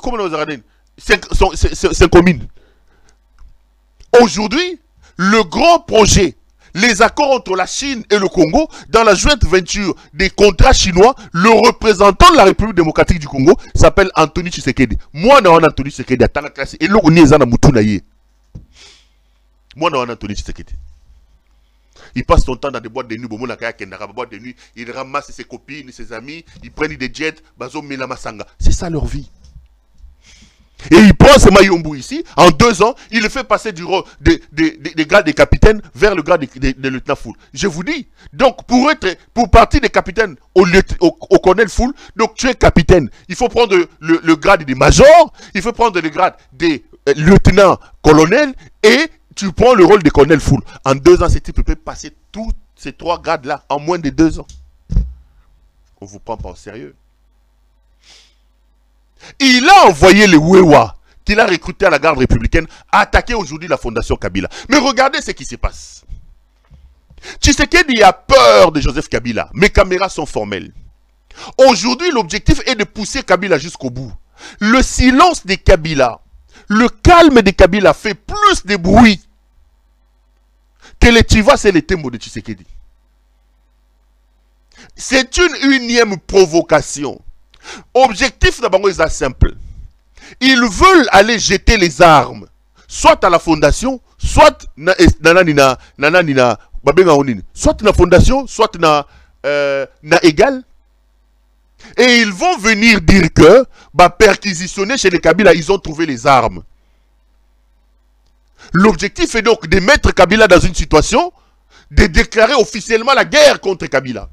comment on a dit, 5 communes. Aujourd'hui, le grand projet, les accords entre la Chine et le Congo, dans la joint venture des contrats chinois, le représentant de la République démocratique du Congo s'appelle Anthony Tshisekedi. Moi, je suis Anthony Tshisekedi, à la classe, et là, on est en moi, je suis Anthony Tshisekedi. Il passe son temps dans des boîtes de nuit, boîte de nuit, il ramasse ses copines, ses amis, il prennent des jets, c'est ça leur vie. Et il prend ce Mayombu ici, en 2 ans, il le fait passer du rôle des grades de capitaine vers le grade de lieutenant Foul. Je vous dis, donc pour partir des capitaines au colonel Foul, donc tu es capitaine. Il faut prendre le grade des majors, il faut prendre le grade des lieutenants colonels et tu prends le rôle de colonel Foul. En 2 ans, ce type peut passer tous ces 3 grades-là en moins de 2 ans. On ne vous prend pas au sérieux. Il a envoyé les Wewa qu'il a recruté à la garde républicaine à attaquer aujourd'hui la fondation Kabila. Mais regardez ce qui se passe. Tshisekedi a peur de Joseph Kabila. Mes caméras sont formelles. Aujourd'hui, l'objectif est de pousser Kabila jusqu'au bout. Le silence de Kabila, le calme de Kabila fait plus de bruit que les Tivas et les Tembo de Tshisekedi. C'est une unième provocation. Objectif d'abord est simple. Ils veulent aller jeter les armes, soit à la fondation, soit soit na fondation, soit na égal. Et ils vont venir dire que perquisitionner chez les Kabila, ils ont trouvé les armes. L'objectif est donc de mettre Kabila dans une situation de déclarer officiellement la guerre contre Kabila.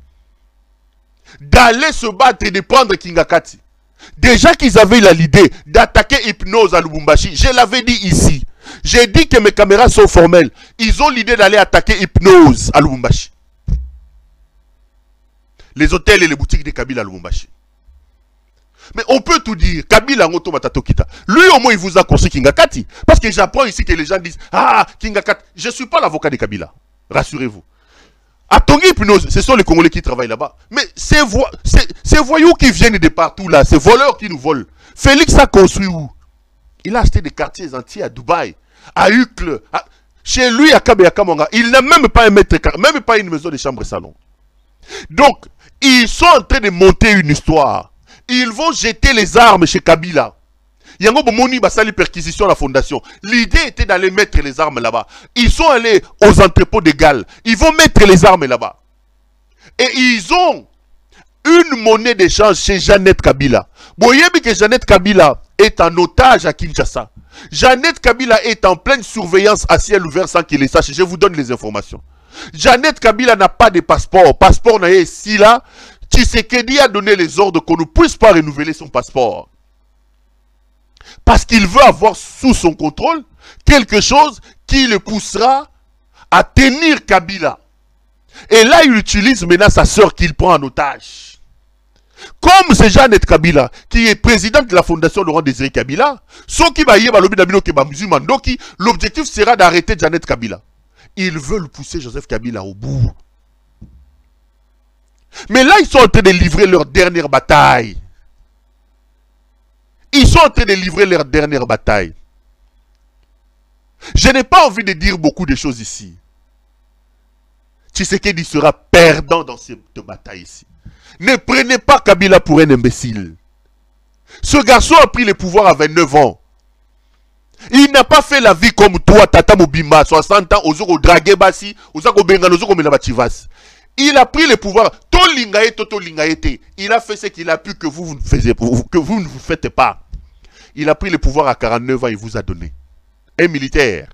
D'aller se battre et de prendre Kingakati. Déjà qu'ils avaient l'idée d'attaquer Hypnose à Lubumbashi, je l'avais dit ici. J'ai dit que mes caméras sont formelles. Ils ont l'idée d'aller attaquer Hypnose à Lubumbashi. Les hôtels et les boutiques de Kabila à Lubumbashi. Mais on peut tout dire. Kabila Ngoto Matatokita. Lui au moins il vous a construit Kingakati. Parce que j'apprends ici que les gens disent ah Kingakati. Je ne suis pas l'avocat de Kabila. Rassurez-vous. À Tongi Hypnose, ce sont les Congolais qui travaillent là-bas. Mais ces voyous qui viennent de partout là, ces voleurs qui nous volent. Félix a construit où? Il a acheté des quartiers entiers à Dubaï, à Uccle, chez lui à Kabeyakamanga. Il n'a même pas un mètre carré, même pas une maison de chambre et salon. Donc, ils sont en train de monter une histoire. Ils vont jeter les armes chez Kabila. Yango Bomoni basali perquisition à la fondation. L'idée était d'aller mettre les armes là-bas. Ils sont allés aux entrepôts de Galles. Ils vont mettre les armes là-bas. Et ils ont une monnaie d'échange chez Jeannette Kabila. Boyebi que Jeannette Kabila est en otage à Kinshasa. Jeannette Kabila est en pleine surveillance à ciel ouvert sans qu'il le sache. Je vous donne les informations. Jeannette Kabila n'a pas de passeport. Passeport n'a ici là. Tshisekedi a donné les ordres qu'on ne puisse pas renouveler son passeport. Parce qu'il veut avoir sous son contrôle quelque chose qui le poussera à tenir Kabila. Et là, il utilise maintenant sa sœur qu'il prend en otage. Comme c'est Jeannette Kabila, qui est présidente de la fondation Laurent Désiré Kabila, l'objectif sera d'arrêter Jeannette Kabila. Ils veulent pousser Joseph Kabila au bout. Mais là, ils sont en train de livrer leur dernière bataille. Ils sont en train de livrer leur dernière bataille. Je n'ai pas envie de dire beaucoup de choses ici. Tshisekedi sera perdant dans cette bataille ici. Ne prenez pas Kabila pour un imbécile. Ce garçon a pris le pouvoir à 29 ans. Il n'a pas fait la vie comme toi, Tata Mobimba, 60 ans, Ozoko Dragué Bassi, Ozoko Bengano, Ozoko Menabativas. Il a pris le pouvoir. Il a fait ce qu'il a pu que vous ne vous faites pas. Il a pris le pouvoir à 49 ans, il vous a donné. Un militaire.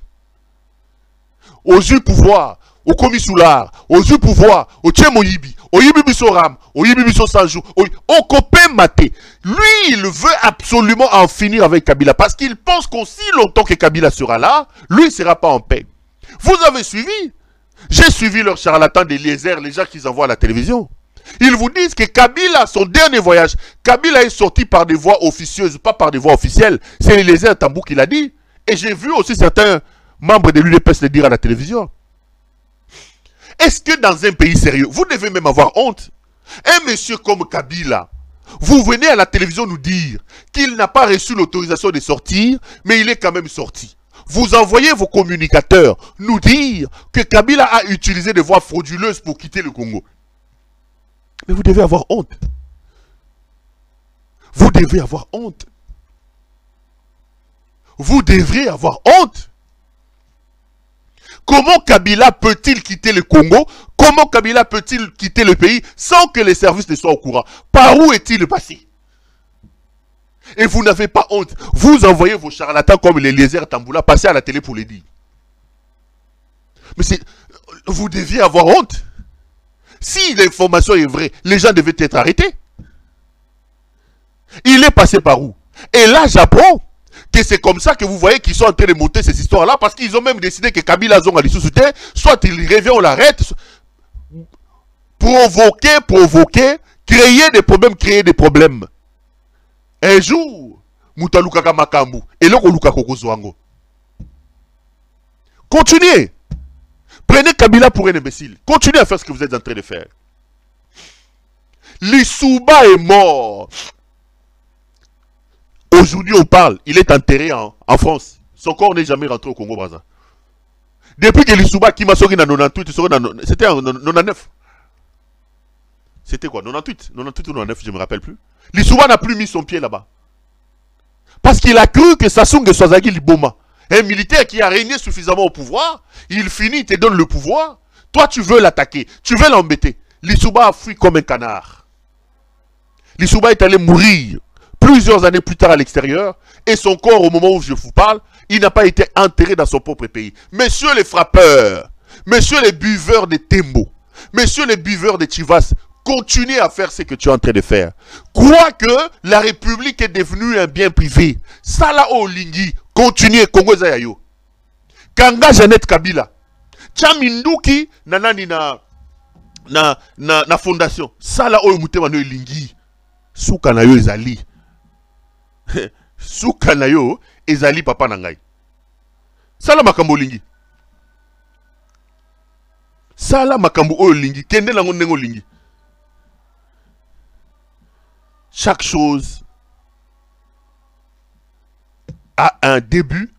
Aux yeux pouvoir, au commissoulard, aux yeux pouvoir, au tchemoyibi, au yibi bisoram, au yibi biso sanjou, au copain maté. Lui, il veut absolument en finir avec Kabila parce qu'il pense qu'aussi longtemps que Kabila sera là, lui ne sera pas en paix. Vous avez suivi? J'ai suivi leurs charlatans des Eliezer, les gens qu'ils envoient à la télévision. Ils vous disent que Kabila, son dernier voyage, Kabila est sorti par des voies officieuses, pas par des voies officielles. C'est Eliezer Tambou qui l'a dit. Et j'ai vu aussi certains membres de l'UDPS le dire à la télévision. Est-ce que dans un pays sérieux, vous devez même avoir honte? Un monsieur comme Kabila, vous venez à la télévision nous dire qu'il n'a pas reçu l'autorisation de sortir, mais il est quand même sorti. Vous envoyez vos communicateurs nous dire que Kabila a utilisé des voies frauduleuses pour quitter le Congo. Mais vous devez avoir honte. Vous devez avoir honte. Vous devrez avoir honte. Comment Kabila peut-il quitter le Congo? Comment Kabila peut-il quitter le pays sans que les services ne soient au courant? Par où est-il passé? Et vous n'avez pas honte. Vous envoyez vos charlatans comme les Eliezer Tamboula passer à la télé pour les dire. Mais vous deviez avoir honte. Si l'information est vraie, les gens devaient être arrêtés. Il est passé par où? Et là, j'apprends que c'est comme ça que vous voyez qu'ils sont en train de monter ces histoires-là, parce qu'ils ont même décidé que Kabila Zonga Lissousouté, soit il revient, on l'arrête. Provoquer, créer des problèmes. Un jour, Moutaluka Makambu, et l'autre Luka Kokozwango. Continuez. Prenez Kabila pour un imbécile. Continuez à faire ce que vous êtes en train de faire. Lissouba est mort. Aujourd'hui, on parle. Il est enterré en France. Son corps n'est jamais rentré au Congo-Brazza. Depuis que Lissouba, qui m'a sorti dans 98, c'était en 99. C'était quoi? 98 ou 99, je ne me rappelle plus. Lissouba n'a plus mis son pied là-bas. Parce qu'il a cru que Sassou Swazagi Liboma, un militaire qui a régné suffisamment au pouvoir, il finit, il te donne le pouvoir. Toi, tu veux l'attaquer, tu veux l'embêter. Lissouba a fui comme un canard. Lissouba est allé mourir plusieurs années plus tard à l'extérieur. Et son corps, au moment où je vous parle, il n'a pas été enterré dans son propre pays. Messieurs les frappeurs, messieurs les buveurs de Tembo, messieurs les buveurs de Chivas, continuez à faire ce que tu es en train de faire. Crois que la République est devenue un bien privé. Sala Olingi, continuez, Congo Zayayo. Kanga Jeannette Kabila. Chaminduki, nanani na fondation. Sala Oyemutema no Lingi. Souka na yo ezali. Souka na yo ezali papa nangai. Sala makambo Lingi. Sala makambo oyo Lingi. Kende nango nengo Lingi. Chaque chose a un début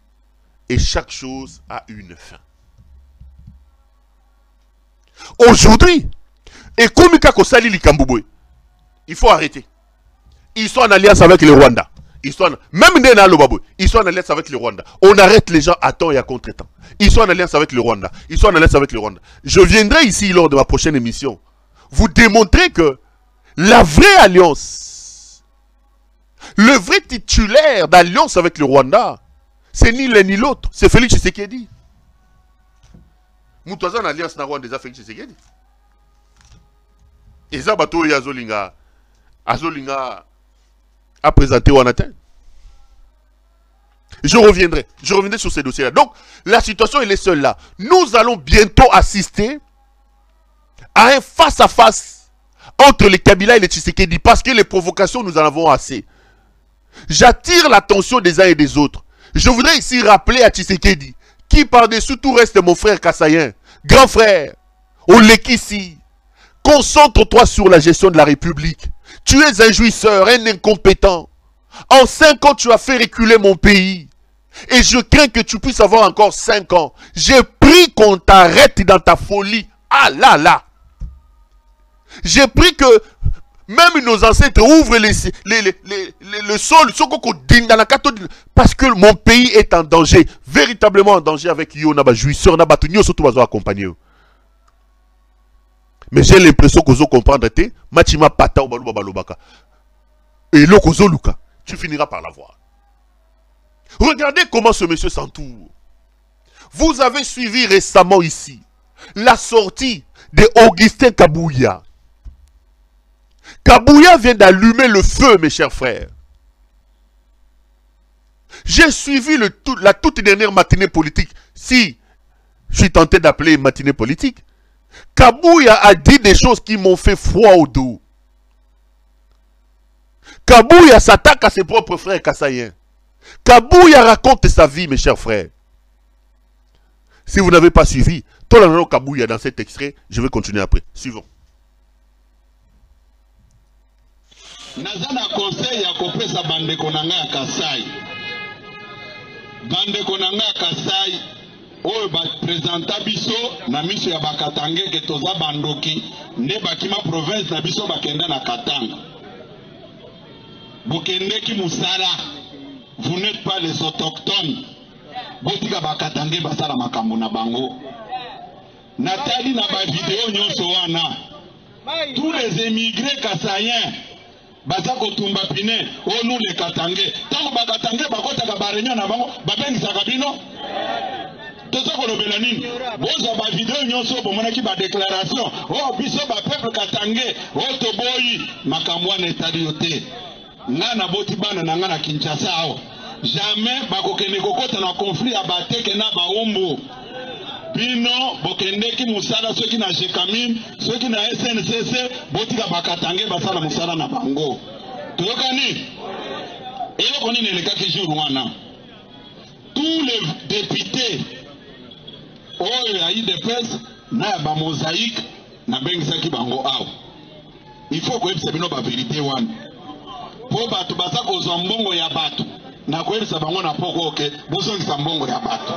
et chaque chose a une fin. Aujourd'hui, et comme Kosali Likambouboué, il faut arrêter. Ils sont en alliance avec le Rwanda. Même Ndena Lobaboué, ils sont en alliance avec le Rwanda. On arrête les gens à temps et à contre-temps. Ils sont en alliance avec le Rwanda. Je viendrai ici lors de ma prochaine émission vous démontrer que la vraie alliance, le vrai titulaire d'alliance avec le Rwanda, c'est ni l'un ni l'autre, c'est Félix Tshisekedi. Moutouazan alliance na Rwanda, Félix Tshisekedi. Et ça, bateau y Azolinga a présenté Wanatin. Je reviendrai sur ces dossiers-là. Donc, la situation, elle est seule là. Nous allons bientôt assister à un face-à-face entre les Kabila et les Tshisekedi, parce que les provocations, nous en avons assez. J'attire l'attention des uns et des autres. Je voudrais ici rappeler à Tshisekedi, qui par-dessus tout reste mon frère Kassayen, grand frère, Olekisi, concentre-toi sur la gestion de la République. Tu es un jouisseur, un incompétent. En 5 ans, tu as fait reculer mon pays. Et je crains que tu puisses avoir encore 5 ans. J'ai pris qu'on t'arrête dans ta folie. Ah là là. J'ai pris que même nos ancêtres ouvrent le sol, parce que mon pays est en danger, véritablement en danger avec Yo Naba, jouisseur Naba, tout surtout accompagné. Mais j'ai l'impression que vous comprendre, Machima Pata ou Baluba Balubaka. Et l'Okozo Luka, tu finiras par l'avoir. Regardez comment ce monsieur s'entoure. Vous avez suivi récemment ici la sortie de Augustin Kabouya. Kabouya vient d'allumer le feu, mes chers frères. J'ai suivi la toute dernière matinée politique. Si je suis tenté d'appeler matinée politique, Kabouya a dit des choses qui m'ont fait froid au dos. Kabouya s'attaque à ses propres frères kassaïens. Kabouya raconte sa vie, mes chers frères. Si vous n'avez pas suivi, Tolano Kabouya dans cet extrait, je vais continuer après. Suivons. Nazana conseil ya kopesa bande konanga ya Kasai. Bande konanga ya Kasai oyo ba présenta biso na miso ya bakatange ke toza bandoki ne bakima province na biso bakenda na Katanga. Bokende ki musala. Vous n'êtes pas les autochtones. Botika bakatange basala makambo na bango. Natali na ba vidéo nyonso wana. Tous les émigrés kassaïens baza kotumba pine o nous les Katangais. Tango bakatange bakota ba réunion na bango babengisa kabino. Tozo kolobela nini? Boza ba vidéo nyonso bomonaki ba déclaration. Oh biso ba peuple Katangais, oh toboyi makambo na etali yote. Ngana boti bana na ngana Kinshasa ao. Jamais bakokende kokota na conflit ya bateke na baumbu. Bino bokende ki musala ceux qui na Jekamine, ceux qui na SNCC, botika bakatange basala musala na bango. Tokani? Elo koni neleka ki jour wana. Tous les députés oyo ya IDPS na ba mosaïque na bengisa ki bango ao. Il faut que ebisa bino ba vérité wana. Po bato baza kozwa mbongo ya bato. Na kwelisa bango na poko oke, bozongisa mbongo ya bato.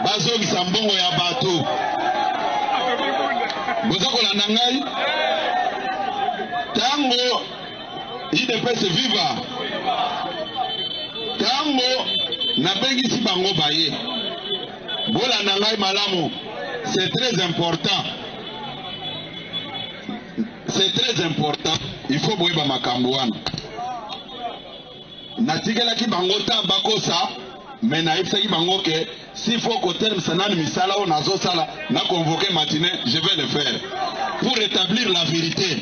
Bazongisa mbongo ya bato. Bozakola na ngai. Tango IDPS viva. Tango na bengisi bango baye. Bola na ngai malamu. C'est très important. C'est très important. Il faut boyeba makambo wana. Natigela ki bango ta bakosa mais na ipsa ki bango ke s'il faut que terme sanani misala o nazo sala na convoquer matinée, je vais le faire pour rétablir la vérité.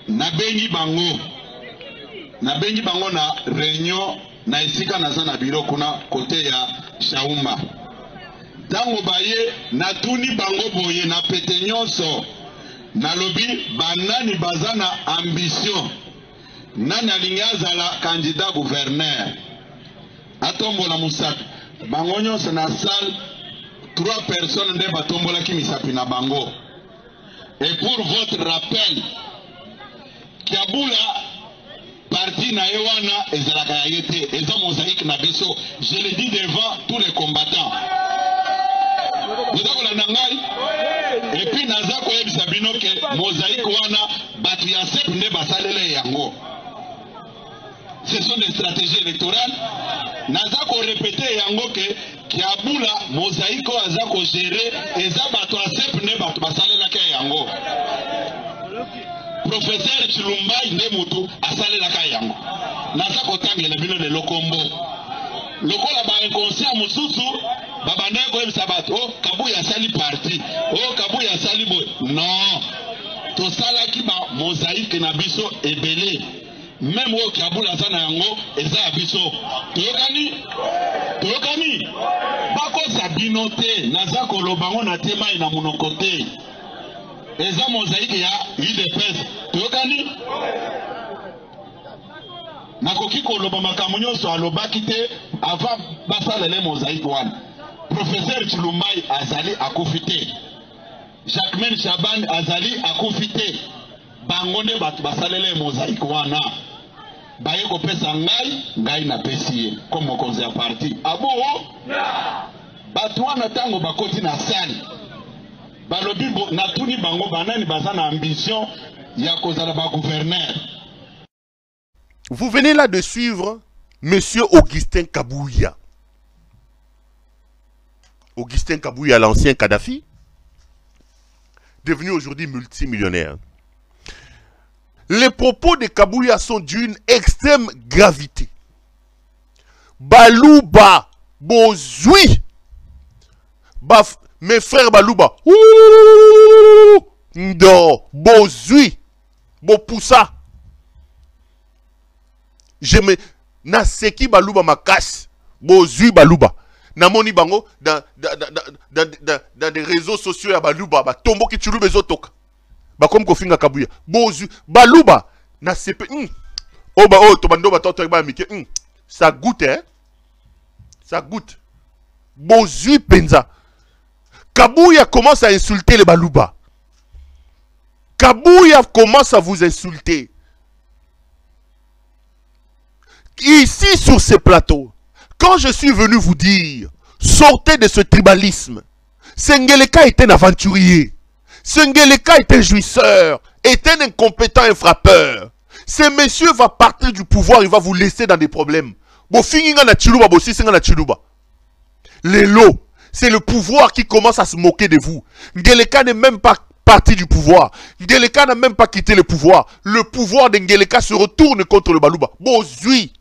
Na bengi bango na réunion na isika na zana biro kuna côté ya Shauma. Tango baye na tuni bango boye na pete nyonso na lobi banani bazana ambition. Nani alingaza la candidat gouverneur. Atombola Moussapi. Bango nyonso na salle 3 personnes nde batombola ki misapi na bango. Et pour votre rappel, Kiabula parti na ewana ezalaka ya yete, eza mosaïque na biso. Je le dis devant tous les combattants. Vous avez la nangai. Et puis naza ko yebisa bino ke mosaïque wana batu ya sep nde basalele yango. Ce sont des stratégies électorales. Naza ko répéter yango ke Kiabula mosaïque aza ko gérer eza batu ya sep nde batu basalela ke yango. Professeur Chilumbai nde mutu asalela ka yango. Naza ko tangela bino le lokombo. Lokola ba inconscient mususu babande ko yebisa batu oh Kabuya sali parti. Oh Kabuya sali boy. Non. To sala ki ba mosaïque na biso ebele. Même au Kiabula sana yango eza abiso. Tokani bako sabino te naza kolobango na tema ina munokote. Eza mosaïque ya IDPS. Tokani nakoki koloba makambo nyonso alobaki te avant basalele mosaïque wana. Professeur Chilumbai azali akufite. Jacquemaine Chaban azali akufite. Bango nde batu basalele mosaïque wana. Baye ko pesa ngai na pesiye comme mokonzi ya parti. Abo batu wana tango bakoti na sali. Balobi na tuni bango banani baza na ambition ya kozala ba gouverneur. Vous venez là de suivre Monsieur Augustin Kabouya. Augustin Kabouya, l'ancien Kadhafi. devenu aujourd'hui multimillionnaire. Les propos de Kabouya sont d'une extrême gravité. Balouba, bozui. Mes frères Balouba, ndo, bozui, bopoussa. Je me, na seki Balouba ma casse, bozui Balouba. Namoni bango dans des réseaux sociaux ya Balouba, ba tombo ki chulu bezotoka. Ba comme kofinga Kabouya. Bozu Balouba na sepe. Oh ba oh to bando ba toto ba mike. Ça goûte hein. Ça goûte. Bozu penza. Kabouya commence à insulter les Balouba. Kabouya commence à vous insulter. Ici sur ce plateau. Quand je suis venu vous dire, sortez de ce tribalisme. Sengeleka est un aventurier. Sengeleka est un jouisseur, est un incompétent, un frappeur. Ce monsieur va partir du pouvoir, il va vous laisser dans des problèmes. Lélo, c'est le pouvoir qui commence à se moquer de vous. Ngeleka n'est même pas parti du pouvoir. Ngeleka n'a même pas quitté le pouvoir. Le pouvoir de Ngeleka se retourne contre le Balouba. Bozui.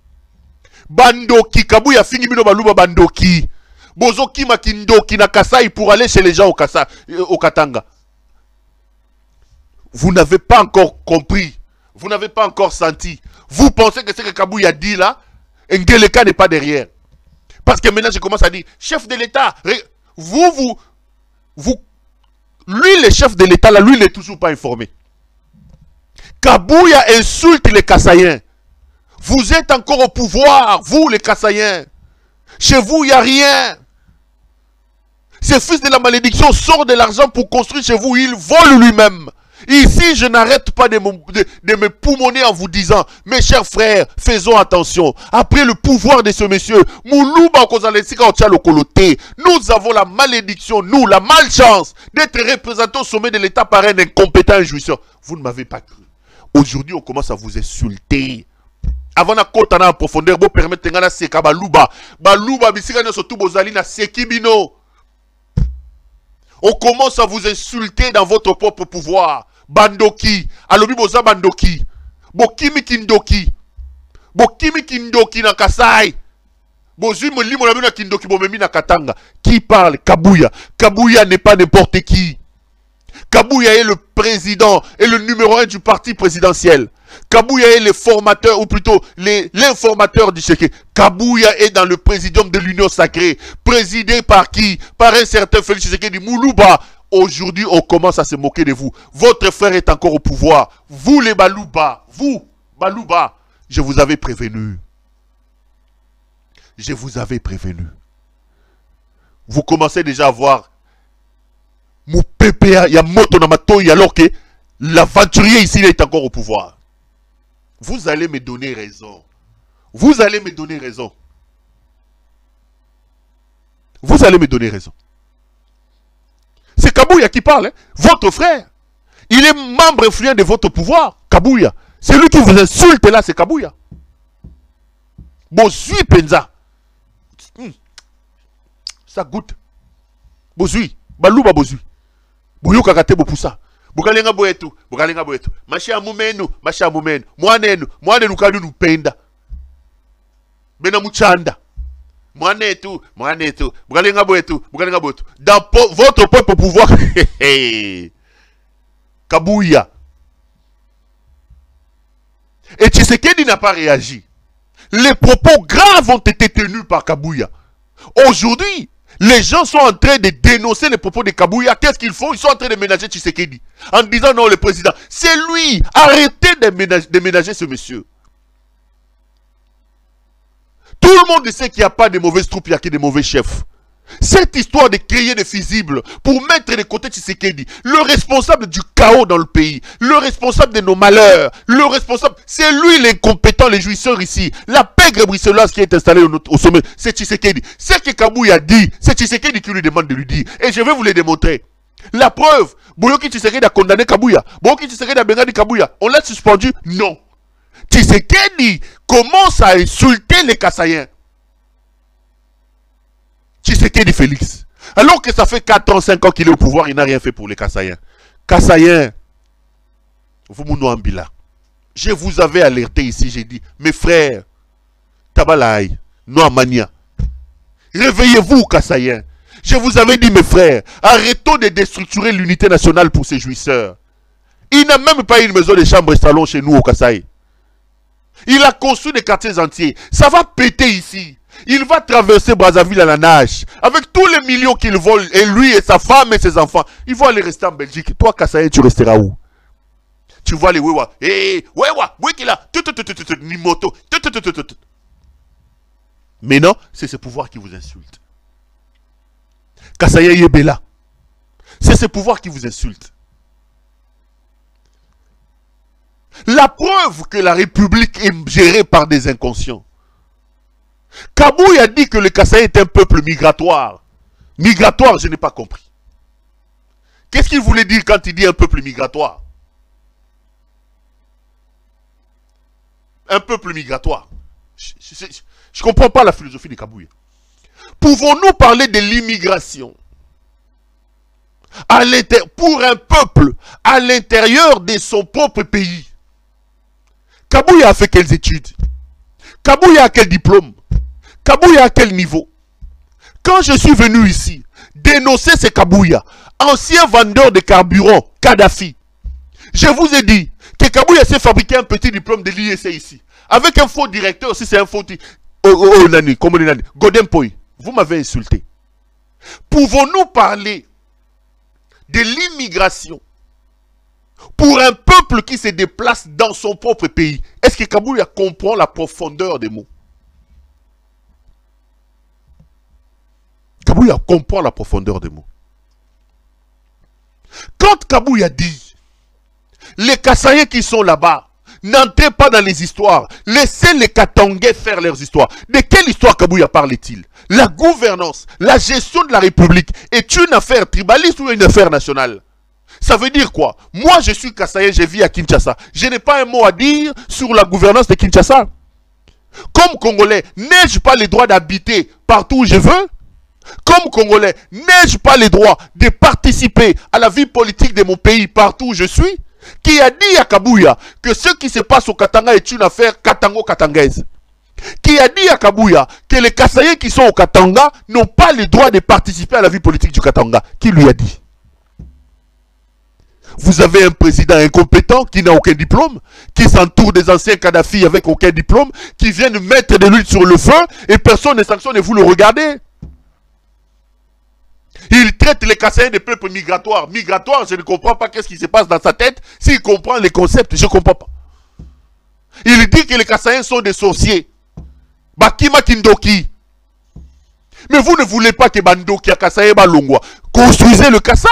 Bandoki, Kabouya fini bino Balouba bandoki. Bozoki makindoki na Kasai pour aller chez les gens au Katanga. Vous n'avez pas encore compris. Vous n'avez pas encore senti. Vous pensez que ce que Kabouya dit là, Ngeleka n'est pas derrière. Parce que maintenant je commence à dire, chef de l'État, lui le chef de l'État là, lui il n'est toujours pas informé. Kabouya insulte les Kassaïens. Vous êtes encore au pouvoir, vous les Kassaïens. Chez vous, il n'y a rien. Ce fils de la malédiction sort de l'argent pour construire chez vous, il vole lui-même. Ici, je n'arrête pas de me poumonner en vous disant, mes chers frères, faisons attention. Après le pouvoir de ce monsieur, nous avons la malédiction, nous, la malchance d'être représentés au sommet de l'État par un incompétent jouisseur. Vous ne m'avez pas cru. Aujourd'hui, on commence à vous insulter. Avant na kota na profondeur, vous permettez de seka Balouba. Balouba, bisika na sotu bozali na sekibino. On commence à vous insulter dans votre propre pouvoir. Bandoki. Alobi boza bandoki. Bokimi kindoki. Bokimi kindoki na Kasai. Bozu mo limo na bino kindoki bomemi na Katanga. Qui parle? Kabouya. Kabouya n'est pas n'importe qui. Kabouya est le président et le numéro 1 du parti présidentiel. Kabouya est le formateur, ou plutôt l'informateur du Séké. Kabouya est dans le présidium de l'Union Sacrée. Présidé par qui? Par un certain Félix Tshisekedi Moulouba. Aujourd'hui, on commence à se moquer de vous. Votre frère est encore au pouvoir. Vous les Balouba, vous, Balouba, je vous avais prévenu. Je vous avais prévenu. Vous commencez déjà à voir mon PPA, il y a moto na matoi alors que l'aventurier ici il est encore au pouvoir. Vous allez me donner raison. Vous allez me donner raison. Vous allez me donner raison. C'est Kabouya qui parle, hein? Votre frère. Il est membre influent de votre pouvoir, Kabouya. C'est lui qui vous insulte là, c'est Kabouya. Bozui Penza. Ça goûte. Bozui. Balouba Bozui. Boyoka kate bopoussa. Bukalenga boetu. Bukalenga boetu. Masha mumenu. Masha mumenu. Mwanenu kadu nupenda. Bena muchanda. Mwanetu. Bukalenga boetu. Bukalenga boetu. Dans votre propre pouvoir. Kabouya. Et Tshisekedi n'a pas réagi. Les propos graves ont été tenus par Kabouya. Aujourd'hui, les gens sont en train de dénoncer les propos de Kabouya. Qu'est-ce qu'ils font? Ils sont en train de ménager Tshisekedi. En disant non, le président. C'est lui. Arrêtez de ménager ce monsieur. Tout le monde sait qu'il n'y a pas de mauvaises troupes, il n'y a que de mauvais chefs. Cette histoire de créer des fusibles pour mettre de côté Tshisekedi, le responsable du chaos dans le pays, le responsable de nos malheurs, le responsable, c'est lui l'incompétent, les jouisseurs ici, la pègre bruxelloise qui est installée au sommet, c'est Tshisekedi. Ce que Kabouya dit, c'est Tshisekedi qui lui demande de lui dire. Et je vais vous le démontrer. La preuve, Boyoki Tshisekedi a condamné Kabouya, Boyoki Tshisekedi a bengadi Kabouya, on l'a suspendu? Non. Tshisekedi commence à insulter les Kassaïens. Tshisekedi Félix. Alors que ça fait 4 ans, 5 ans qu'il est au pouvoir, il n'a rien fait pour les Kassaïens. Kassayen, vous Mounouambila. Je vous avais alerté ici, j'ai dit, mes frères, Tabalaï, Noamania, réveillez-vous, Kassayen. Je vous avais dit, mes frères, arrêtons de déstructurer l'unité nationale pour ces jouisseurs. Il n'a même pas une maison de chambre et salon chez nous au Kasaï. Il a construit des quartiers entiers. Ça va péter ici. Il va traverser Brazzaville à la nage. Avec tous les millions qu'il vole, et lui et sa femme et ses enfants, ils vont aller rester en Belgique. Toi, Kasaï, tu resteras où? Tu vois les Wewa. Eh, Wewa, Wikila, ni moto. Mais non, c'est ce pouvoir qui vous insulte. Kasaï Yebela. C'est ce pouvoir qui vous insulte. La preuve que la République est gérée par des inconscients. Kabouy a dit que le Kasaï est un peuple migratoire. Migratoire, je n'ai pas compris. Qu'est-ce qu'il voulait dire quand il dit un peuple migratoire? Un peuple migratoire. Je ne comprends pas la philosophie de Kabouy. Pouvons-nous parler de l'immigration pour un peuple à l'intérieur de son propre pays? Kabouy a fait quelles études? Kabouy a quel diplôme? Kabouy a quel niveau? Quand je suis venu ici dénoncer ces Kabouya, ancien vendeur de carburant, Kadhafi, je vous ai dit que Kabouya s'est fabriqué un petit diplôme de l'IEC ici. Avec un faux directeur, si c'est un faux... Godem Poi, vous m'avez insulté. Pouvons-nous parler de l'immigration pour un peuple qui se déplace dans son propre pays? Est-ce que Kabouya comprend la profondeur des mots? Kabouya comprend la profondeur des mots. Quand Kabouya dit, les Kassaïens qui sont là-bas, n'entrez pas dans les histoires, laissez les Katangais faire leurs histoires. De quelle histoire Kabouya parle-t-il? La gouvernance, la gestion de la République est une affaire tribaliste ou une affaire nationale? Ça veut dire quoi? Moi, je suis Kassaïen, je vis à Kinshasa. Je n'ai pas un mot à dire sur la gouvernance de Kinshasa. Comme Congolais, n'ai-je pas le droit d'habiter partout où je veux? Comme Congolais, n'ai-je pas le droit de participer à la vie politique de mon pays partout où je suis? Qui a dit à Kabouya que ce qui se passe au Katanga est une affaire katango-katangaise? Qui a dit à Kabouya que les Kassaïens qui sont au Katanga n'ont pas le droit de participer à la vie politique du Katanga? Qui lui a dit? Vous avez un président incompétent qui n'a aucun diplôme, qui s'entoure des anciens Kadhafi avec aucun diplôme, qui viennent mettre de l'huile sur le feu et personne ne sanctionne et vous le regardez. Il traite les Kassaïens de peuples migratoires. Migratoires, je ne comprends pas qu'est-ce qui se passe dans sa tête. S'il comprend les concepts, je ne comprends pas. Il dit que les Kassaïens sont des sorciers. Bakima Kindoki. Mais vous ne voulez pas que Bandoki à Kassaï Balongwa construisez le Kasaï.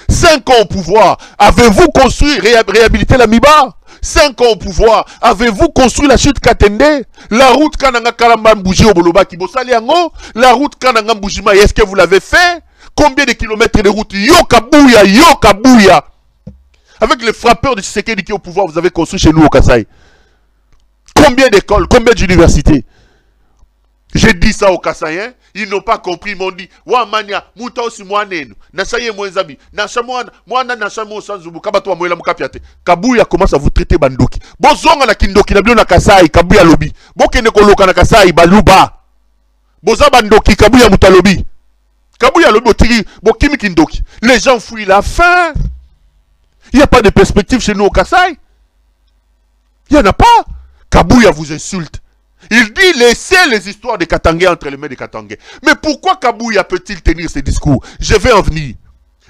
5 ans au pouvoir, avez-vous construit, réhabilité la Miba? 5 ans au pouvoir, avez-vous construit la chute Katende? La route Kananga Kalambambouji au Boloba Kibosali Yango? La route Kananga Mboujima, est-ce que vous l'avez fait? Combien de kilomètres de route? Yo Kabouya! Avec les frappeurs de Tshisekedi qui est au pouvoir, vous avez construit chez nous au Kasaï. Combien d'écoles? Combien d'universités? J'ai dit ça aux Kassaïens, ils n'ont pas compris, ils m'ont dit, Wamania, Mouta aussi moanenu, Nachaye Mouenzabi, Nachamoana, Moana Nachamo Sanzubu, Kabato Moela Mukapiate. Kabouya commence à vous traiter Bandoki. Bozonga na Kindoki, na Biona Kasai, Kabouya Lobi. Bokene Koloka na Kasai, Baluba. Boza Bandoki, Kabouya Moutalobi. Kabouya Lobi, Bokimi Kindoki. Les gens fuient la faim. Il n'y a pas de perspective chez nous au Kasai. Il n'y en a pas. Kabouya vous insulte. Il dit laissez les histoires des Katangais entre les mains des Katangais. Mais pourquoi Kabouya peut-il tenir ces discours? Je vais en venir.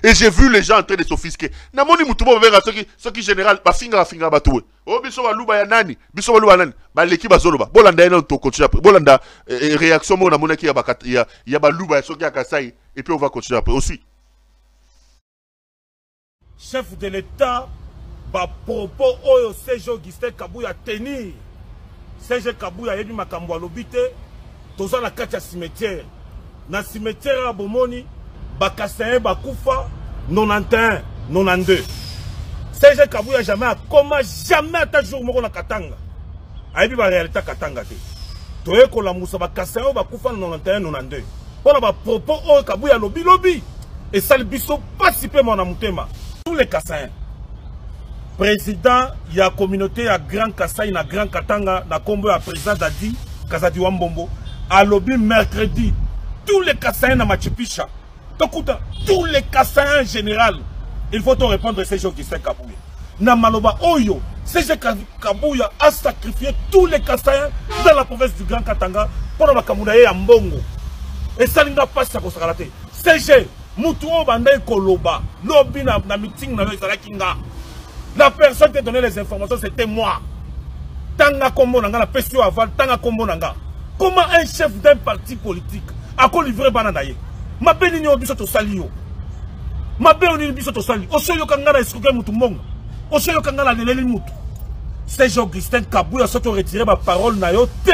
Et j'ai vu les gens en train de s'offusquer. Namoni Mutubo verra ce qui général ba finga batoué. Oh biso ba luba ya nani? Biso ba luba nani? Ba leki ba zoloba. Bolanda ena to continuer après. Bolanda réaction mo na monaki ya ba luba ya soki ya Kasai et puis on va continuer après. Aussi. Chef de l'État ba propos oyo Serge Augustin Kabouya tenir. Serge Kabouya yebi makambo alobite toza na kati ya cimetière. Na cimetière ya bomoni Bakassaïen bakufa 91, 92. Serge Kabouya jamais a comment jamais à jour moko na Katanga. Ayebi ba réalité Katanga te. Toye ko la musa Bakassaïen bakufa 91, 92. Pona ba propos oyo Kabouya lobi et ça le biso pas si peu mon mutema. tous les Kassaïens. Président, il y a communauté à Grand Kassai, na Grand Katanga, na Combo à président Dadi, Kazadi Wambombo. À lobby mercredi, tous les Kassaïens na Machipicha. Tous les Kassaïens en général. Il faut te répondre à ces gens qui sont Kabouya. Na Maloba Oyo, CG Kabouya a sacrifié tous les Kassaïens dans la province du Grand Katanga pour la Kamoudaye à Mbongo. Et ça n'a pas ça pour se rater. CG, Moutou Bandai Koloba, lobby na meeting na Kinga. La personne qui a donné les informations, c'était moi. Tanga Kombo Nanga, la PSO Aval, Tanga Kombo Nanga. Comment un chef d'un parti politique a livré Bananaye? Ma béni au bisoto salio. Ma béni au bisoto salio. Osoyo Kangana escroqué Moutumbong. Osoyo Kangana Neleli Moutou. C'est Augustin Kabouya soto retiré ma parole na yo te.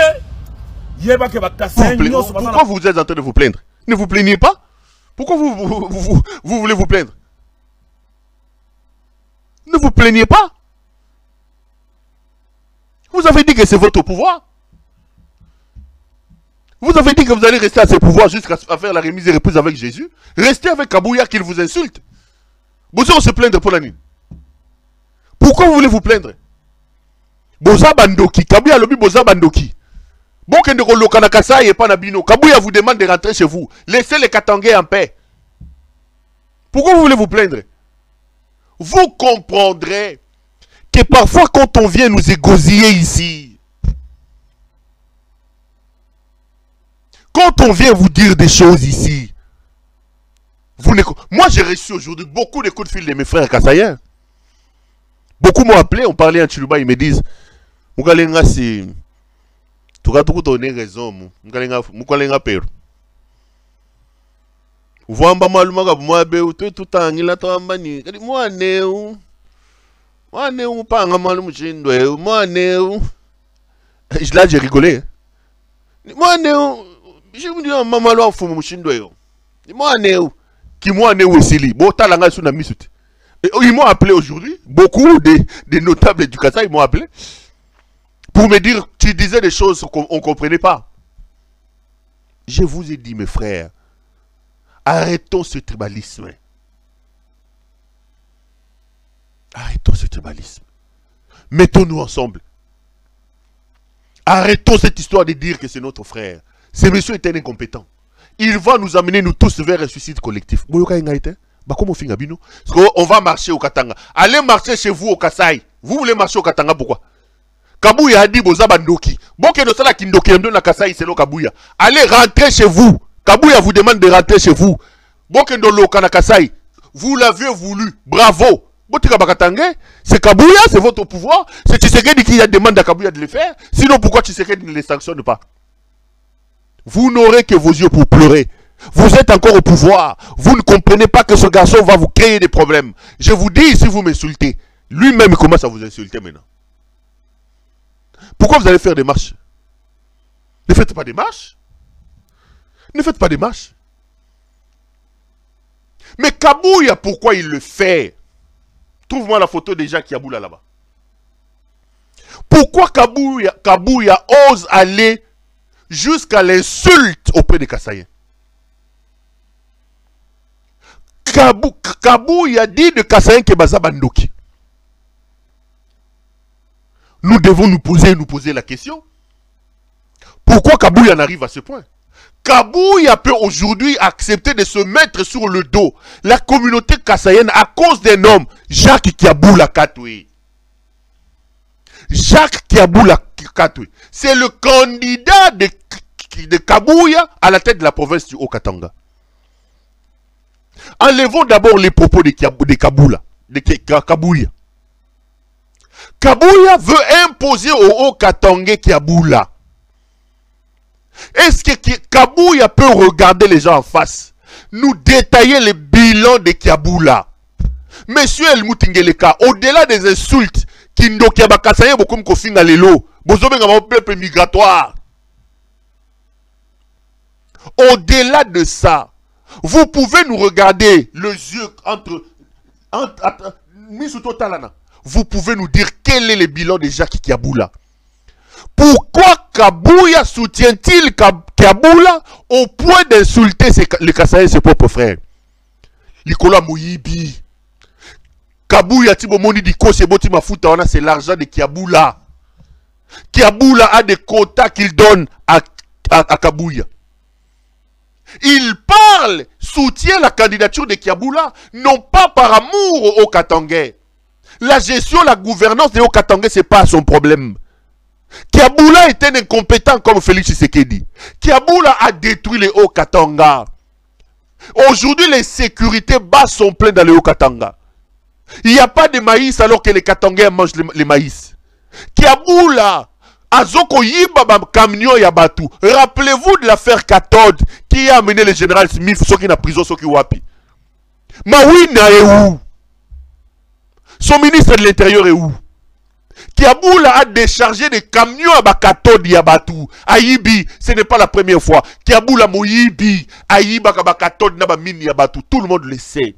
Yeba ke ba kasser. Pourquoi vous êtes en train de vous plaindre? Ne vous plaignez pas? Pourquoi vous voulez vous plaindre? Ne vous plaignez pas. Vous avez dit que c'est votre pouvoir. Vous avez dit que vous allez rester à ce pouvoir jusqu'à faire la remise et reprise avec Jésus. Restez avec Kabouya qu'il vous insulte. Vous allez se plaindre pour la nuit. Pourquoi vous voulez vous plaindre? Boza Bandoki, Kabouya lobi Boza Bandoki. Bokende ko lokana Kasai et pas Nabino. Kabouya vous demande de rentrer chez vous. Laissez les Katangais en paix. Pourquoi vous voulez vous plaindre? Vous comprendrez que parfois quand on vient nous égosiller ici, quand on vient vous dire des choses ici, moi j'ai reçu aujourd'hui beaucoup de coups de fil de mes frères kassaïens. Beaucoup m'ont appelé, on parlait en Chiluba, ils me disent Moukalenga c'est... Tu vas tout donner raison, Moukalenga père. Vamba malumaga mwabe uto tutangila twambani kadi mwaneu panga malu muchindwe mwaneu. Là j'ai rigolé. Mwaneu je me dis maman lo afumu muchindwe mwaneu ki mwaneu esili botala nga suna misuti. Ils m'ont appelé aujourd'hui, beaucoup de notables du Kassai, ils m'ont appelé pour me dire tu disais des choses qu'on ne comprenait pas. Je vous ai dit mes frères, arrêtons ce tribalisme. Arrêtons ce tribalisme. Mettons-nous ensemble. Arrêtons cette histoire de dire que c'est notre frère. Ce monsieur est un incompétent. Il va nous amener nous tous vers un suicide collectif. On va marcher au Katanga. Allez marcher chez vous au Kassai. Vous voulez marcher au Katanga, pourquoi? Kabouya a dit Boza Bandoki. Boke no sala kindoki ndo na Kassai c'est le Kabouya. Allez rentrer chez vous. Kabouya vous demande de rentrer chez vous. Bokendo Lokana Kassai, vous l'avez voulu, bravo. C'est Kabouya, c'est votre pouvoir. C'est Tshisekedi qui demande à Kabouya de le faire. Sinon, pourquoi Tshisekedi ne les sanctionne pas? Vous n'aurez que vos yeux pour pleurer. Vous êtes encore au pouvoir. Vous ne comprenez pas que ce garçon va vous créer des problèmes. Je vous dis, si vous m'insultez, lui-même il commence à vous insulter maintenant. Pourquoi vous allez faire des marches? Ne faites pas des marches. Ne faites pas des marches. Mais Kabouya, pourquoi il le fait? Trouve-moi la photo de Jacques Yaboula là-bas. Pourquoi Kabouya ose aller jusqu'à l'insulte auprès des Kassaïens? Kabouya dit de Kassaïens que Baza Bandoki. Nous devons nous poser la question. Pourquoi Kabouya n'arrive à ce point? Kabouya peut aujourd'hui accepter de se mettre sur le dos la communauté kassaïenne à cause d'un homme, Jacques Kiaboula Katoué. Jacques Kiaboula Katoué. C'est le candidat de Kabouya à la tête de la province du Haut-Katanga. Enlevons d'abord les propos de Kabouya. Kabouya veut imposer au Haut-Katanga Kiaboula. Est-ce que Kabouya peut regarder les gens en face, nous détailler les bilans de Kiaboula? Monsieur El Moutingeleka, au-delà des insultes, Kindo Kiabakasaye Bokum Kofinga Lelo, Bozobenga peuple migratoire. Au-delà de ça, vous pouvez nous regarder les yeux entre Misuto Talana. Vous pouvez nous dire quel est le bilan de Jacques Kiaboula? Pourquoi Kabouya soutient-il Kiaboula au point d'insulter les Kassaïens, ses propres frères? Nicolas Mouyibi. Kabuya Tibomoni di Kose Boti Mafuta, c'est l'argent de Kiaboula. Kiaboula a des quotas qu'il donne à Kabuya. Il parle, soutient la candidature de Kiaboula, non pas par amour au Katangais. La gestion, la gouvernance des Haut-Katangais, ce n'est pas son problème. Kiaboula est un incompétent comme Félix Tshisekedi. Kiaboula a détruit les Haut-Katanga. Aujourd'hui, les sécurités basses sont pleines dans les Haut-Katanga. Il n'y a pas de maïs alors que les Katangais mangent les maïs. Kiaboula, Azoko Yiba camion Yabatu. Rappelez-vous de l'affaire Katod qui a amené le général Smith, ceux qui sont en prison, ceux qui wapi. Mawina est où? Son ministre de l'Intérieur est où? Kiaboula a déchargé des camions à Bakatod Yabatu. Aïbi, ce n'est pas la première fois. Kiaboula Moyibi, Aïba Bakatod Nabamini Yabatu. Tout le monde le sait.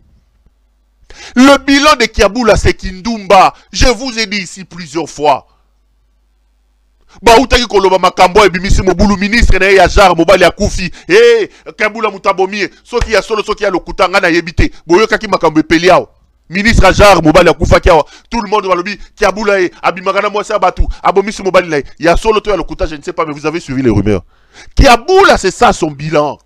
Le bilan de Kiaboula, c'est Kindumba. Je vous ai dit ici plusieurs fois. Baoutaki Koloba Makambo et Bimisi Mobulu, ministre na Yajar, Mobali Akoufi. Eh, Kiaboula Mutabomi, ceux qui a solo, ceux qui a le Koutangana Yebite. Boyokaki Makambo Peliao. Ministre Ajar, Mobali Akoufa Kiawa. Tout le monde va le dire. Kiaboula et Abimagana Mwasa Batou. Abomisi Mobali Lai. Il y a solo, toi, le Kouta, je ne sais pas, mais vous avez suivi les rumeurs. Kiaboula, c'est ça son bilan.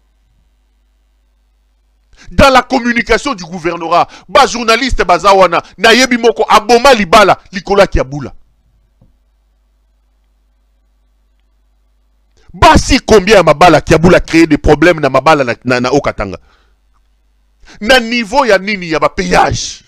Dans la communication du gouvernorat, ba journaliste Bazawana, Nayebi Moko, Aboma Libala, Likola Kiaboula. Basi combien Mabala Kiaboula créé des problèmes na Mabala na Okatanga. Na niveau ya nini ya ba payage.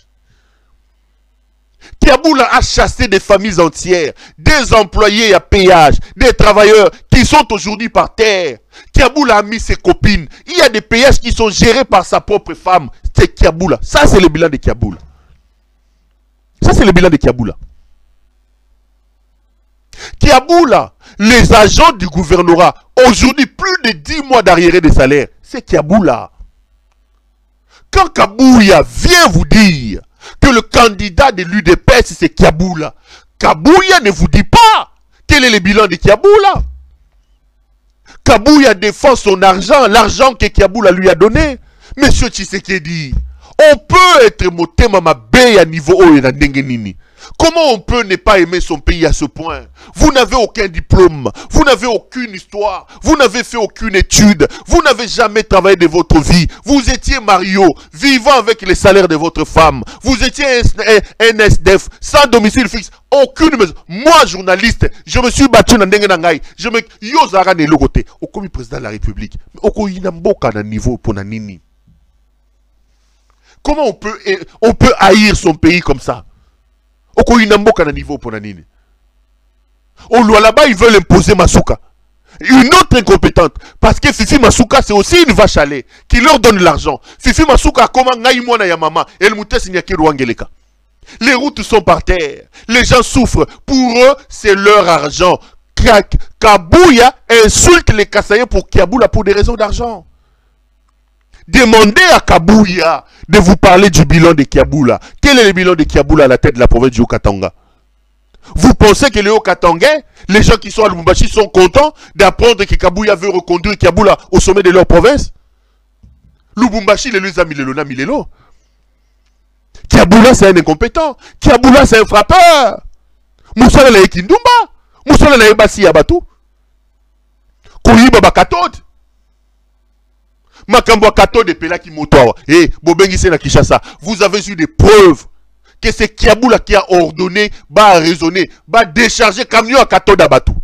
Kiaboula a chassé des familles entières, des employés à péage, des travailleurs qui sont aujourd'hui par terre. Kiaboula a mis ses copines. Il y a des péages qui sont gérés par sa propre femme. C'est Kiaboula. Ça, c'est le bilan de Kiaboula. Ça, c'est le bilan de Kiaboula. Kiaboula, les agents du gouvernorat, aujourd'hui, plus de 10 mois d'arriérés de salaire. C'est Kiaboula. Quand Kabouya vient vous dire que le candidat de l'UDPS, c'est Kiaboula, Kabouya ne vous dit pas quel est le bilan de Kiaboula. Kabouya défend son argent, l'argent que Kiaboula lui a donné. Monsieur Tshisekedi, on peut être motema mabe à niveau oyo na ndenge nini. Comment on peut ne pas aimer son pays à ce point? Vous n'avez aucun diplôme, vous n'avez aucune histoire, vous n'avez fait aucune étude, vous n'avez jamais travaillé de votre vie. Vous étiez Mario, vivant avec les salaires de votre femme. Vous étiez un SDF, sans domicile fixe, aucune maison. Moi, journaliste, je me suis battu dans ndenge nangai. Je me yozara ne logote. Au comme président de la République, oko inamboka na niveau pour nanini. Comment on peut haïr son pays comme ça? Oko inamboka na niveau pour nanini. Au loi là-bas, ils veulent imposer Masuka. Une autre incompétente. Parce que Fifi Masuka, c'est aussi une vache à lait qui leur donne l'argent. Fifi Masuka, comment ngaïmona ya mama, elle moutesse nyaki ruangeleka. Les routes sont par terre. Les gens souffrent. Pour eux, c'est leur argent. Kabouya insulte les Kassaïens pour Kiaboula pour des raisons d'argent. Demandez à Kabouya de vous parler du bilan de Kiaboula. Quel est le bilan de Kiaboula à la tête de la province du Haut-Katanga? Vous pensez que les Haut-Katangais, les gens qui sont à Lubumbashi sont contents d'apprendre que Kabouya veut reconduire Kiaboula au sommet de leur province? Lubumbashi, les Luzami, les Lona, Milelo. Kiaboula, c'est un incompétent. Kiaboula, c'est un frappeur. Moussala la Kindumba. Moussala la Ebasi Yabatu. Koyiba Bakatod. Makambo Kato de Pelaki Motoa. Et Bobengi na Kishasa. Vous avez eu des preuves que c'est Kiaboula qui a ordonné, a raisonné, a déchargé camion à Kato d'Abatou.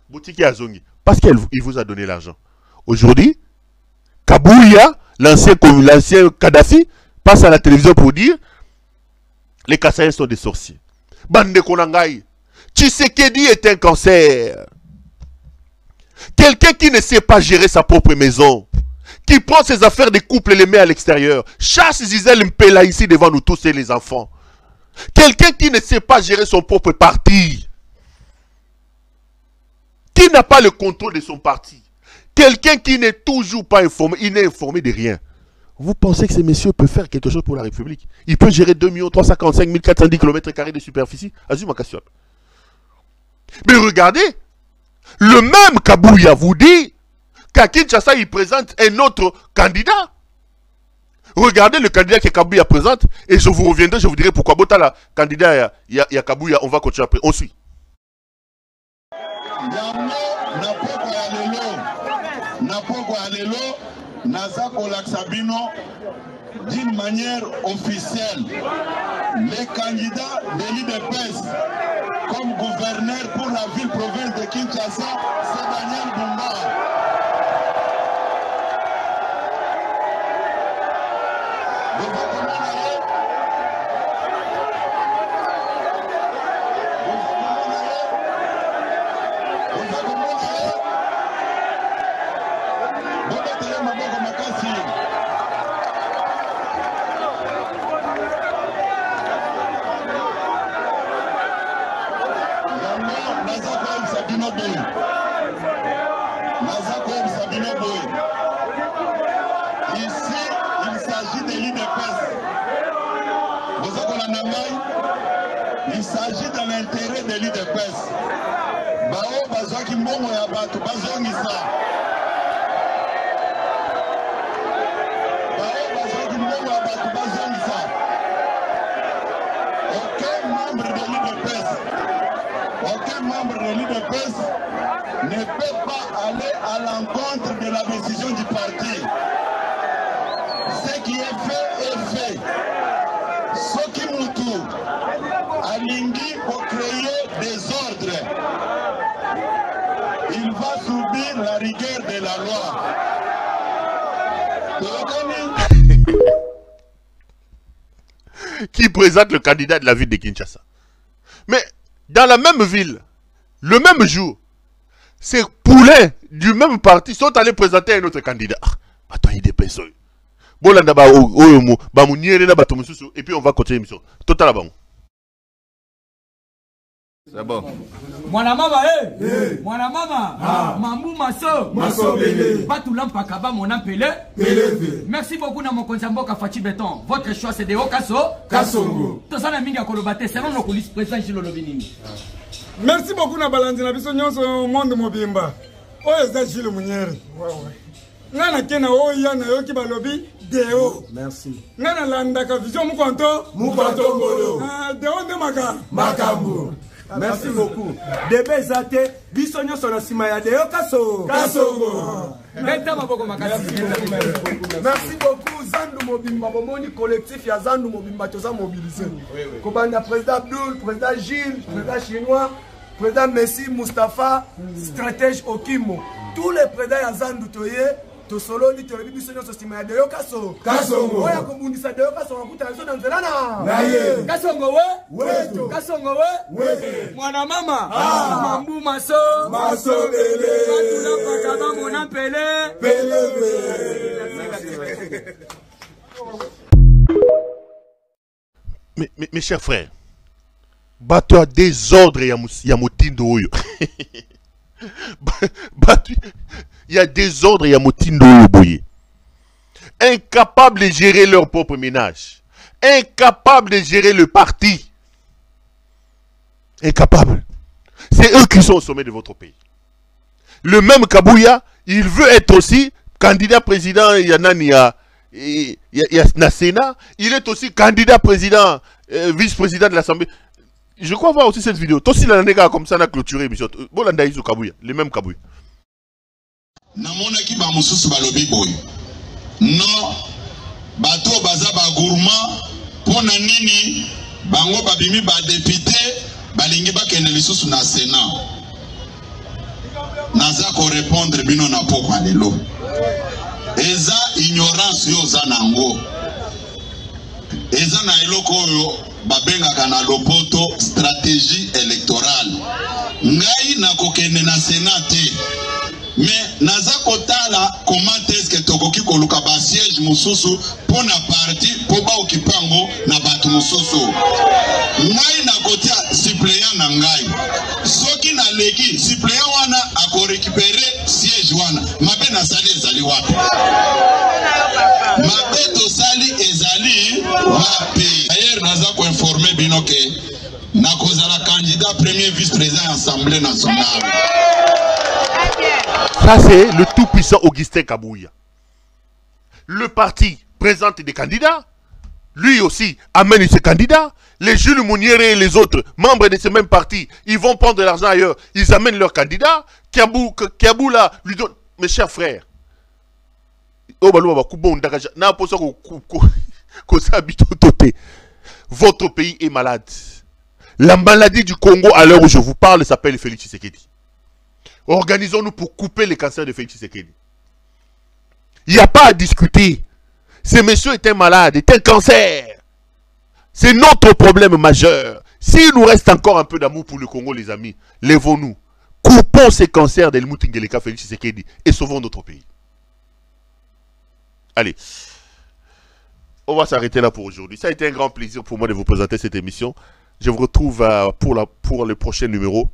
Boutiki Azongi. Parce qu'il vous a donné l'argent. Aujourd'hui, Kabouya, l'ancien Kadhafi, passe à la télévision pour dire les Kassaïens sont des sorciers. Bande Konangai. Tshisekedi est un cancer. Quelqu'un qui ne sait pas gérer sa propre maison, qui prend ses affaires de couple et les met à l'extérieur, chasse Gisèle Mpela ici devant nous tous et les enfants. Quelqu'un qui ne sait pas gérer son propre parti, qui n'a pas le contrôle de son parti, quelqu'un qui n'est toujours pas informé, il n'est informé de rien. Vous pensez que ces messieurs peuvent faire quelque chose pour la République? Il peut gérer 2 345 410 km² de superficie? Azuma Kassion. Mais regardez, le même Kabouya vous dit qu'à Kinshasa, il présente un autre candidat. Regardez le candidat que Kabouya présente et je vous reviendrai, je vous dirai pourquoi. Botala, candidat, il y a Kabouya, on va continuer après. On suit. D'une manière officielle, les candidats de l'IDPS comme gouverneur pour la ville-province de Kinshasa, c'est Daniel Bumba. Ici, il s'agit de l'IDPS. Il s'agit de l'intérêt de l'IDPS. Bao bazwaki mbongo ya bato bazongisa. Bao bazwaki mbongo ya bato bazongisa. Aucun membre de l'IDPS ne peut pas aller à l'encontre de la décision du parti. Ce qui est fait. Soki Moutou Alingi pour créer des ordres. Il va subir la rigueur de la loi. Qui présente le candidat de la ville de Kinshasa. Mais dans la même ville, le même jour, ces poulets du même parti sont allés présenter un autre candidat. Attends, il y a des personnes. Et puis on va continuer l'émission. Total bon. C'est bon. Mwana mama Mwana mama Mamou Maso Batoulam Pakaba mon appelé. Merci beaucoup na mon konzamboka Fati Béton. Votre choix c'est de Kasongo. Tosana mingi akolobate selon nos coulisses président Gilles Lobinini. Merci beaucoup na balandi na biso nyonso monde mobimba. Oyo za Gilles Munyere. Nana kena oya na yoki balobi Deo. Merci. Nana landaka vision mukonto ngolo. Deo de makambo. Merci beaucoup. Debe zate bisonyo sona sima ya Deo Kasongo. Merci beaucoup Zandu Mobimba bomoni collectif ya Zandu Mobimba toza mobilisé. Kobanda président Abdul, président Gilles, président chinois, président Messi Mustafa, stratège Okimo. Tous les présidents ya Zandu toye Tosolo ni tole bibi sonyo sosima ya Deo Kasongo. Oya kombundisa Deo Kasongo kutanzo na nzelana. Naye. Kasongo we? Weto. Kasongo we? Wete. Mwana mama. Mambu Maso bele. Batula pakaba mona pele. Mes chers frères, bateau à désordre ya motindo oyo. Il y a des ordres, il y a Motindo Boye. Incapables de gérer leur propre ménage. Incapables de gérer le parti. Incapables. C'est eux qui sont au sommet de votre pays. Le même Kabouya, il veut être aussi candidat président, il y en a Sénat. Il est aussi candidat président, vice-président de l'Assemblée. Je crois voir aussi cette vidéo. Toi aussi, la nègre comme ça, on a clôturé l'émission. Bolanda Izo Kabouya, les mêmes Kabouya. Namonaki ba mususu balobi boy. Non, bato baza ba gourmand pona nini bango babimi ba député balingi ba kende lisusu na Sénat. Naza ko répondre bino na poko lelo. Eza ignorance yo za nango. Eza na eloko yo babengaka na lopoto stratégie électorale. Ngai na kokende na Sénat te. Mais naza kotala comment est-ce que tokoki koluka ba siège mususu pour na parti pour ba okipango na batu mususu. Ngai na kotia suppléant na ngai. Soki na leki suppléant wana ako récupérer siège wana. Mabe na sali ezali wapi? Mabe to sali ezali wapi? D'ailleurs naza ko informer binoke na kozala candidat premier vice-président Assemblée nationale. Ça, c'est le tout-puissant Augustin Kabouya. Le parti présente des candidats. Lui aussi amène ses candidats. Les Jules Mouniéré et les autres membres de ces mêmes partis, ils vont prendre de l'argent ailleurs. Ils amènent leurs candidats. Kiabou là, lui donne... Mes chers frères, votre pays est malade. La maladie du Congo à l'heure où je vous parle s'appelle Félix Tshisekedi. Organisons-nous pour couper les cancers de Félix Tshisekedi. Il n'y a pas à discuter. Ce monsieur est un malade, est un cancer. C'est notre problème majeur. S'il nous reste encore un peu d'amour pour le Congo, les amis, lèvons-nous. Coupons ces cancers d'Helmut Ngeleka Félix Tshisekedi et sauvons notre pays. Allez, on va s'arrêter là pour aujourd'hui. Ça a été un grand plaisir pour moi de vous présenter cette émission. Je vous retrouve pour le prochain numéro,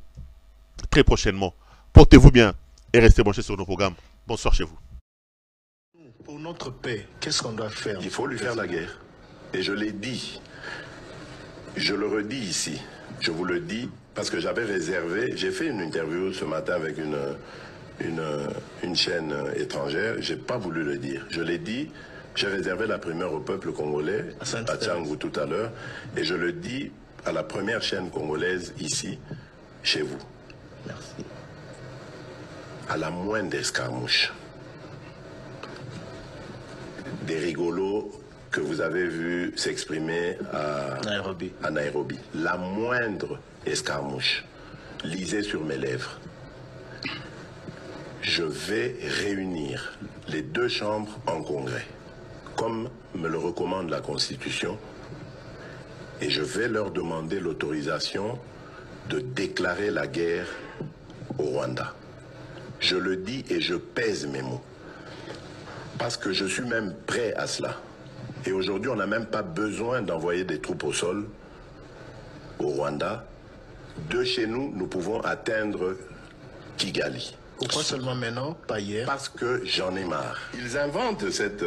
très prochainement. Portez-vous bien et restez branchés sur nos programmes. Bonsoir chez vous. Pour notre paix, qu'est-ce qu'on doit faire? Il faut lui faire la guerre. Et je l'ai dit. Je le redis ici. Je vous le dis parce que j'avais réservé. J'ai fait une interview ce matin avec une chaîne étrangère. Je n'ai pas voulu le dire. Je l'ai dit. J'ai réservé la primeur au peuple congolais, à Tchangou tout à l'heure. Et je le dis à la première chaîne congolaise ici, chez vous. Merci. À la moindre escarmouche, des rigolos que vous avez vus s'exprimer à Nairobi. La moindre escarmouche, lisez sur mes lèvres. Je vais réunir les deux chambres en congrès, comme me le recommande la Constitution, et je vais leur demander l'autorisation de déclarer la guerre au Rwanda. Je le dis et je pèse mes mots. Parce que je suis même prêt à cela. Et aujourd'hui, on n'a même pas besoin d'envoyer des troupes au sol au Rwanda. De chez nous, nous pouvons atteindre Kigali. Pourquoi seulement maintenant, pas hier? Parce que j'en ai marre. Ils inventent cette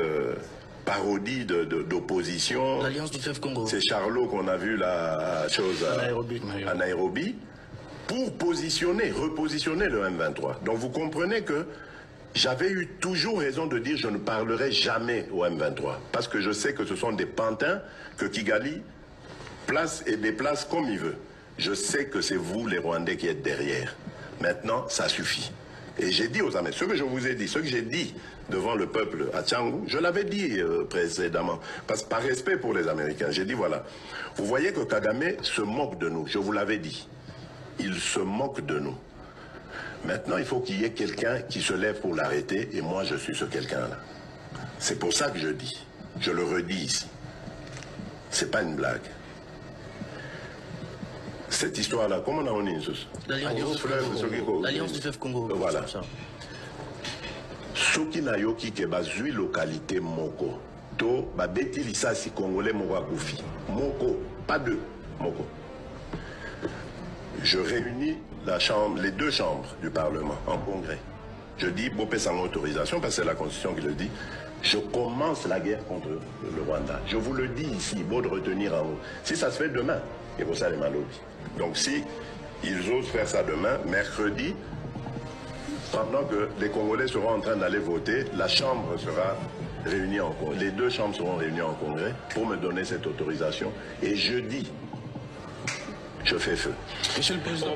parodie d'opposition. L'Alliance du Fleuve Congo. C'est Charlot qu'on a vu la chose à Nairobi. Pour repositionner le M23. Donc vous comprenez que j'avais eu toujours raison de dire je ne parlerai jamais au M23. Parce que je sais que ce sont des pantins que Kigali place et déplace comme il veut. Je sais que c'est vous les Rwandais qui êtes derrière. Maintenant, ça suffit. Et j'ai dit aux Américains, ce que je vous ai dit, ce que j'ai dit devant le peuple à Tchangou, je l'avais dit précédemment, parce que par respect pour les Américains, j'ai dit voilà, vous voyez que Kagame se moque de nous, je vous l'avais dit. Il se moque de nous. Maintenant, il faut qu'il y ait quelqu'un qui se lève pour l'arrêter, et moi, je suis ce quelqu'un-là. C'est pour ça que je dis. Je le redis ici. C'est pas une blague. Cette histoire-là, comment on a dit l'Alliance du Fleuve Congo. Voilà. Soki na yoki ke bazui localité moko. To babeti lisasi congolais moko akufi. Moko, pas deux. Moko. Je réunis les deux chambres du Parlement en congrès. Je dis, Bopé sans autorisation, parce que c'est la Constitution qui le dit, je commence la guerre contre le Rwanda. Je vous le dis ici, beau de retenir en haut. Si ça se fait demain, il faut ça les malobis. Donc si ils osent faire ça demain, mercredi, pendant que les Congolais seront en train d'aller voter, la Chambre sera réunie en congrès. Les deux chambres seront réunies en congrès pour me donner cette autorisation. Et jeudi, je fais feu. Monsieur le Président,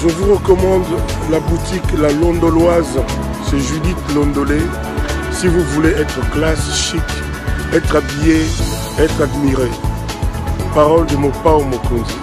Je vous recommande la boutique La Londoloise, c'est Judith Londolé. Si vous voulez être classe, chic, être habillé, être admiré. Parole de Mopao Mokonzi.